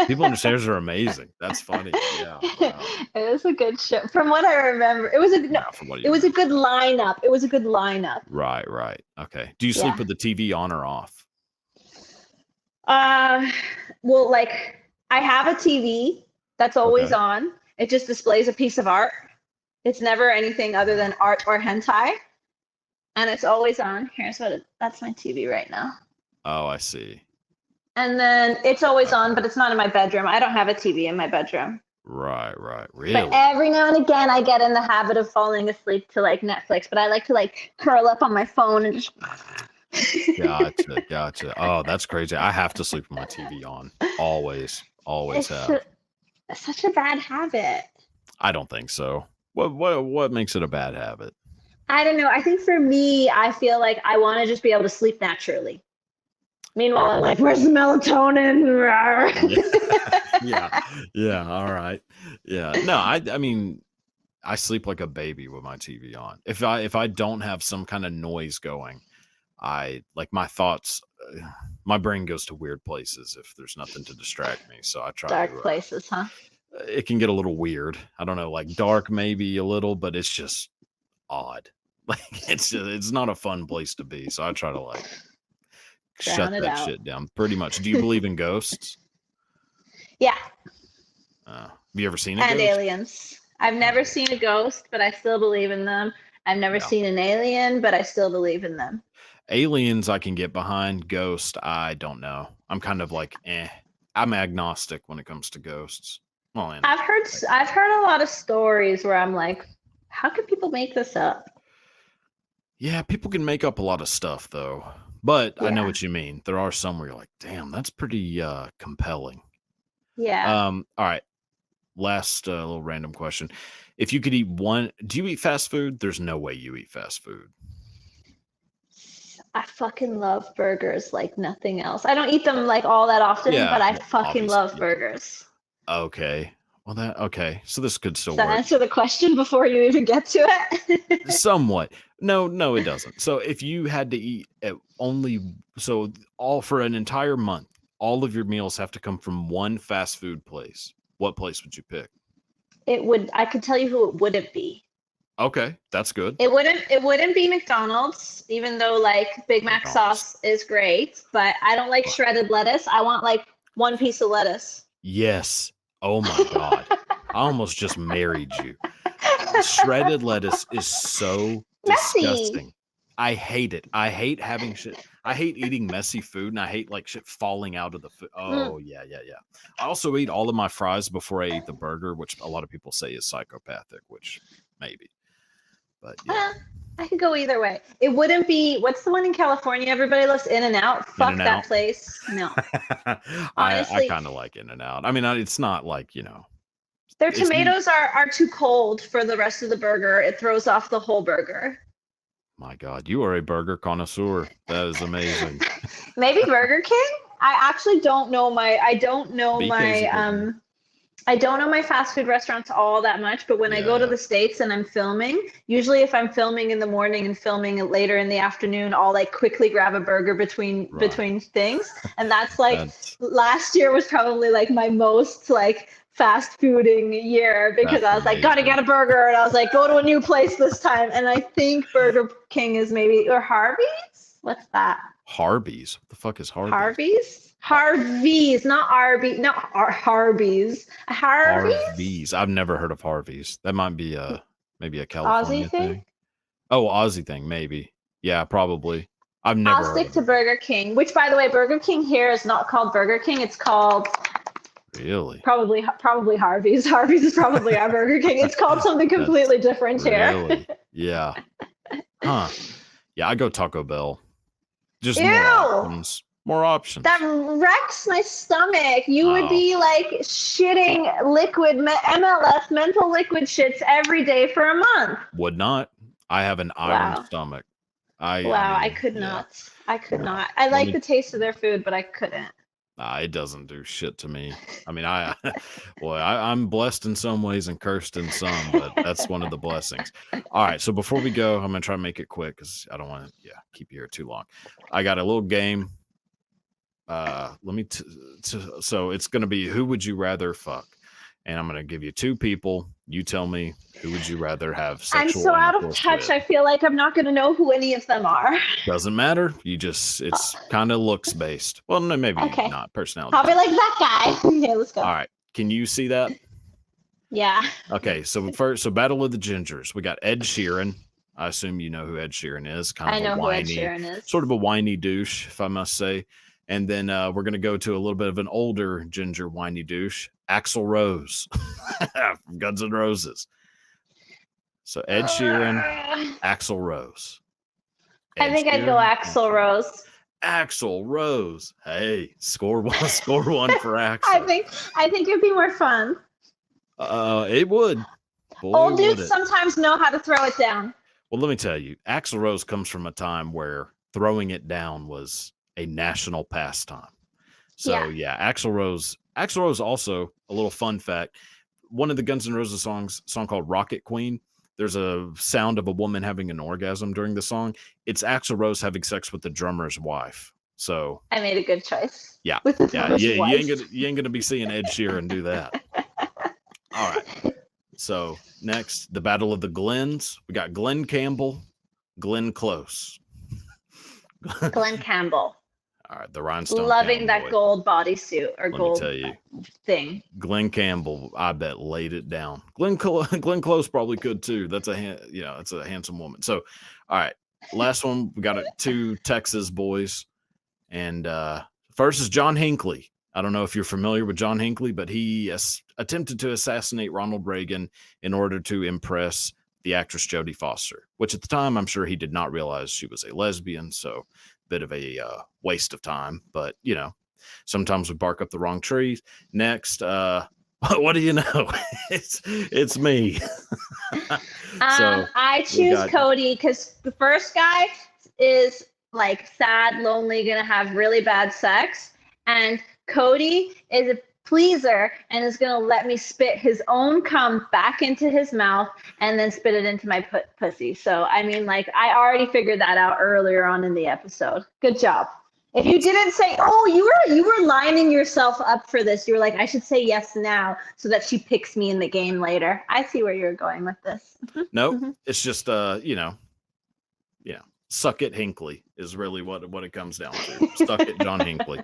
Speaker 1: People on the stairs are amazing. That's funny. Yeah. Wow.
Speaker 2: It was a good show. From what I remember, it was a no,
Speaker 1: Yeah, from what do
Speaker 2: it
Speaker 1: you
Speaker 2: was a
Speaker 1: remember?
Speaker 2: good lineup. It was a good lineup.
Speaker 1: Right, right. Okay. Do you sleep
Speaker 2: Yeah.
Speaker 1: with the TV on or off?
Speaker 2: Uh, well, like I have a TV that's always
Speaker 1: Okay.
Speaker 2: on. It just displays a piece of art. It's never anything other than art or hentai, and it's always on. That's my TV right now.
Speaker 1: Oh, I see.
Speaker 2: And then it's always on,
Speaker 1: Okay.
Speaker 2: but it's not in my bedroom. I don't have a TV in my bedroom.
Speaker 1: Right, right.
Speaker 2: But
Speaker 1: Really?
Speaker 2: every now and again, I get in the habit of falling asleep to like Netflix. But I like to like curl up on my phone and just.
Speaker 1: Gotcha, gotcha. Oh, that's crazy. I have to sleep with my TV on. Always, always
Speaker 2: It's
Speaker 1: have.
Speaker 2: such a bad habit.
Speaker 1: I don't think so. What makes it a bad habit?
Speaker 2: I don't know. I think for me, I feel like I want to just be able to sleep naturally. Meanwhile, I'm like, where's the melatonin?
Speaker 1: Yeah. Yeah, all right. Yeah. No, I mean, I sleep like a baby with my TV on. If I don't have some kind of noise going, I like my thoughts my brain goes to weird places if there's nothing to distract me. So I try
Speaker 2: Dark
Speaker 1: to
Speaker 2: places, huh?
Speaker 1: it can get a little weird. I don't know, like dark maybe a little, but it's just odd. Like it's not a fun place to be. So I try to like shut
Speaker 2: Drown it
Speaker 1: that
Speaker 2: out.
Speaker 1: shit down pretty much. Do you believe in ghosts?
Speaker 2: Yeah,
Speaker 1: Have you ever seen a
Speaker 2: and
Speaker 1: ghost?
Speaker 2: aliens. I've
Speaker 1: And
Speaker 2: never seen a ghost, but I still believe in them. I've never
Speaker 1: yeah.
Speaker 2: seen an alien, but I still believe in them.
Speaker 1: Aliens I can get behind. Ghost, I don't know. I'm kind of like, eh. I'm agnostic when it comes to ghosts. Well, and
Speaker 2: I've heard
Speaker 1: like,
Speaker 2: I've heard a lot of stories where I'm like, how can people make this up?
Speaker 1: yeah, people can make up a lot of stuff though. But I know
Speaker 2: Yeah,
Speaker 1: what you mean. There are some where you're like, damn, that's pretty compelling.
Speaker 2: yeah.
Speaker 1: All right. Last little random question. If you could eat one, do you eat fast food? There's no way you eat fast food.
Speaker 2: I fucking love burgers like nothing else. I don't eat them like all that often, but
Speaker 1: Yeah,
Speaker 2: I
Speaker 1: well,
Speaker 2: fucking
Speaker 1: obviously
Speaker 2: love
Speaker 1: you don't.
Speaker 2: burgers.
Speaker 1: Okay. Well, that okay. So this could
Speaker 2: Does
Speaker 1: still
Speaker 2: that
Speaker 1: work.
Speaker 2: answer the question before you even get to it?
Speaker 1: Somewhat. No, no, it doesn't. So if you had to eat at only so all for an entire month, all of your meals have to come from one fast food place. What place would you pick?
Speaker 2: I could tell you who it wouldn't be.
Speaker 1: Okay, that's good.
Speaker 2: It wouldn't be McDonald's, even though like Big Mac
Speaker 1: McDonald's.
Speaker 2: sauce is great, but I don't like
Speaker 1: Right.
Speaker 2: shredded lettuce. I want like one piece of lettuce.
Speaker 1: Yes. Oh my God. I almost just married you. Shredded lettuce is so
Speaker 2: Messy.
Speaker 1: disgusting. I hate it. I hate having shit. I hate eating messy food and I hate like shit falling out of the food.
Speaker 2: Mm,
Speaker 1: Oh, yeah, yeah, yeah. I also eat all of my fries before I eat the burger, which a lot of people say is psychopathic, which maybe. But yeah,
Speaker 2: eh, I could go either way. It wouldn't be, what's the one in California everybody loves? In and Out.
Speaker 1: In and
Speaker 2: Fuck that
Speaker 1: out.
Speaker 2: place. No.
Speaker 1: I
Speaker 2: Honestly,
Speaker 1: kind of like In and Out. I mean, it's not like,
Speaker 2: their
Speaker 1: if you,
Speaker 2: tomatoes are too cold for the rest of the burger. It throws off the whole burger.
Speaker 1: my God, you are a burger connoisseur. That is amazing.
Speaker 2: Maybe Burger King? I actually don't know my
Speaker 1: BK's a good one.
Speaker 2: I don't know my fast food restaurants all that much, but when I
Speaker 1: Yeah,
Speaker 2: go to
Speaker 1: yeah.
Speaker 2: the States and I'm filming, usually if I'm filming in the morning and filming it later in the afternoon, I'll like quickly grab a burger between
Speaker 1: Right.
Speaker 2: things. And that's like
Speaker 1: That's
Speaker 2: last year was probably like my most like fast fooding year because
Speaker 1: that's
Speaker 2: I was like, gotta
Speaker 1: amazing.
Speaker 2: get a burger. And I was like, go to a new place this time. And I think Burger King is maybe, or Harvey's? What's that?
Speaker 1: Harvey's. What the fuck is Harvey's?
Speaker 2: Harvey's, not Arby, not Harvey's. Harvey's?
Speaker 1: Harvey's. I've never heard of Harvey's. That might be maybe a
Speaker 2: Aussie
Speaker 1: California
Speaker 2: thing?
Speaker 1: thing. Oh, Aussie thing, maybe. Yeah, probably. I've
Speaker 2: I'll
Speaker 1: never heard
Speaker 2: stick
Speaker 1: of
Speaker 2: to
Speaker 1: it.
Speaker 2: Burger King, which, by the way, Burger King here is not called Burger King. It's called
Speaker 1: Really?
Speaker 2: probably Harvey's. Harvey's is probably our Burger King. It's called something
Speaker 1: That's
Speaker 2: completely different here.
Speaker 1: really. Yeah. Huh. Yeah, I go Taco Bell. Just more
Speaker 2: Ew!
Speaker 1: options. More options.
Speaker 2: That wrecks my stomach. You would
Speaker 1: Oh.
Speaker 2: be like shitting liquid MLS mental liquid shits every day for a month.
Speaker 1: Would not. I have an iron
Speaker 2: Wow.
Speaker 1: stomach.
Speaker 2: Wow, I
Speaker 1: mean,
Speaker 2: could
Speaker 1: yeah.
Speaker 2: not. I could
Speaker 1: No.
Speaker 2: not. I
Speaker 1: Let
Speaker 2: like
Speaker 1: me-
Speaker 2: the taste of their food, but I couldn't.
Speaker 1: It doesn't do shit to me. I mean, I'm blessed in some ways and cursed in some, but that's one of the blessings. All right, so before we go, I'm gonna try to make it quick because I don't want to, keep you here too long. I got a little game. Let me. So it's gonna be who would you rather fuck, and I'm gonna give you two people. You tell me who would you rather have
Speaker 2: I'm
Speaker 1: sexual
Speaker 2: so out of
Speaker 1: intercourse
Speaker 2: touch.
Speaker 1: with.
Speaker 2: I feel like I'm not going to know who any of them are.
Speaker 1: Doesn't matter. It's kind of looks based. Well, no, maybe
Speaker 2: Okay.
Speaker 1: not personality.
Speaker 2: I'll be like that guy. Okay, let's go.
Speaker 1: All right. Can you see that?
Speaker 2: Yeah.
Speaker 1: Okay. So Battle of the Gingers. We got Ed Sheeran. I assume you know who Ed Sheeran is. Kind of
Speaker 2: I know
Speaker 1: a
Speaker 2: who Ed
Speaker 1: whiny,
Speaker 2: Sheeran is.
Speaker 1: sort of a whiny douche, if I must say. And then we're gonna go to a little bit of an older ginger whiny douche, Axl Rose from Guns N' Roses. So Ed Sheeran, Axl Rose.
Speaker 2: I think I'd go Axl Rose.
Speaker 1: Axl Rose. Hey, score one for Axl.
Speaker 2: I think it'd be more fun.
Speaker 1: It would. Boy,
Speaker 2: Old dudes
Speaker 1: would it.
Speaker 2: sometimes know how to throw it down.
Speaker 1: Well, let me tell you, Axl Rose comes from a time where throwing it down was a national pastime. So yeah, Axl Rose also, a little fun fact, one of the Guns N' Roses song called Rocket Queen, there's a sound of a woman having an orgasm during the song. It's Axl Rose having sex with the drummer's wife. So
Speaker 2: I made a good choice.
Speaker 1: yeah,
Speaker 2: With the
Speaker 1: you ain't gonna be seeing Ed Sheeran do that. All right. So next, the Battle of the Glens. We got Glenn Campbell, Glenn Close.
Speaker 2: Glenn Campbell.
Speaker 1: All right, the Rhinestone.
Speaker 2: Loving that
Speaker 1: Cowboy.
Speaker 2: gold bodysuit or
Speaker 1: Let
Speaker 2: gold
Speaker 1: me tell you,
Speaker 2: thing.
Speaker 1: Glenn Campbell, I bet laid it down. Glenn Close probably could too. That's it's a handsome woman. So, all right, last one. We got two Texas boys, and first is John Hinckley. I don't know if you're familiar with John Hinckley, but he attempted to assassinate Ronald Reagan in order to impress the actress Jodie Foster, which at the time I'm sure he did not realize she was a lesbian. So, bit of a waste of time. But sometimes we bark up the wrong trees. Next, what do you know? it's me. So
Speaker 2: I choose Cody because the first guy is like sad, lonely, gonna have really bad sex, and Cody is a pleaser and is gonna let me spit his own cum back into his mouth and then spit it into my pussy. So I mean, like, I already figured that out earlier on in the episode. Good job. If you didn't say, oh, you were lining yourself up for this. You were like, I should say yes now so that she picks me in the game later. I see where you're going with this.
Speaker 1: Nope. It's just suck it Hinckley is really what it comes down to. Suck it John Hinckley.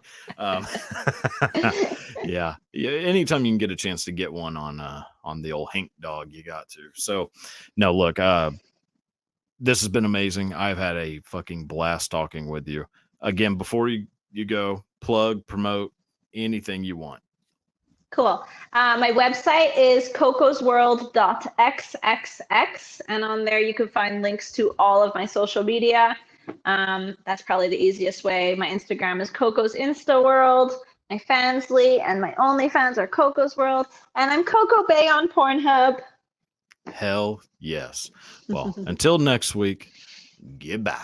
Speaker 1: Yeah. Anytime you can get a chance to get one on the old Hink dog, you got to. So no, look, this has been amazing. I've had a fucking blast talking with you. Again, before you go, plug, promote anything you want.
Speaker 2: Cool. My website is cocosworld.xxx, and on there you can find links to all of my social media. That's probably the easiest way. My Instagram is Coco's Insta World. My Fansly and my OnlyFans are Coco's World, and I'm Coco Bae on Pornhub.
Speaker 1: Hell yes. Well, until next week, goodbye.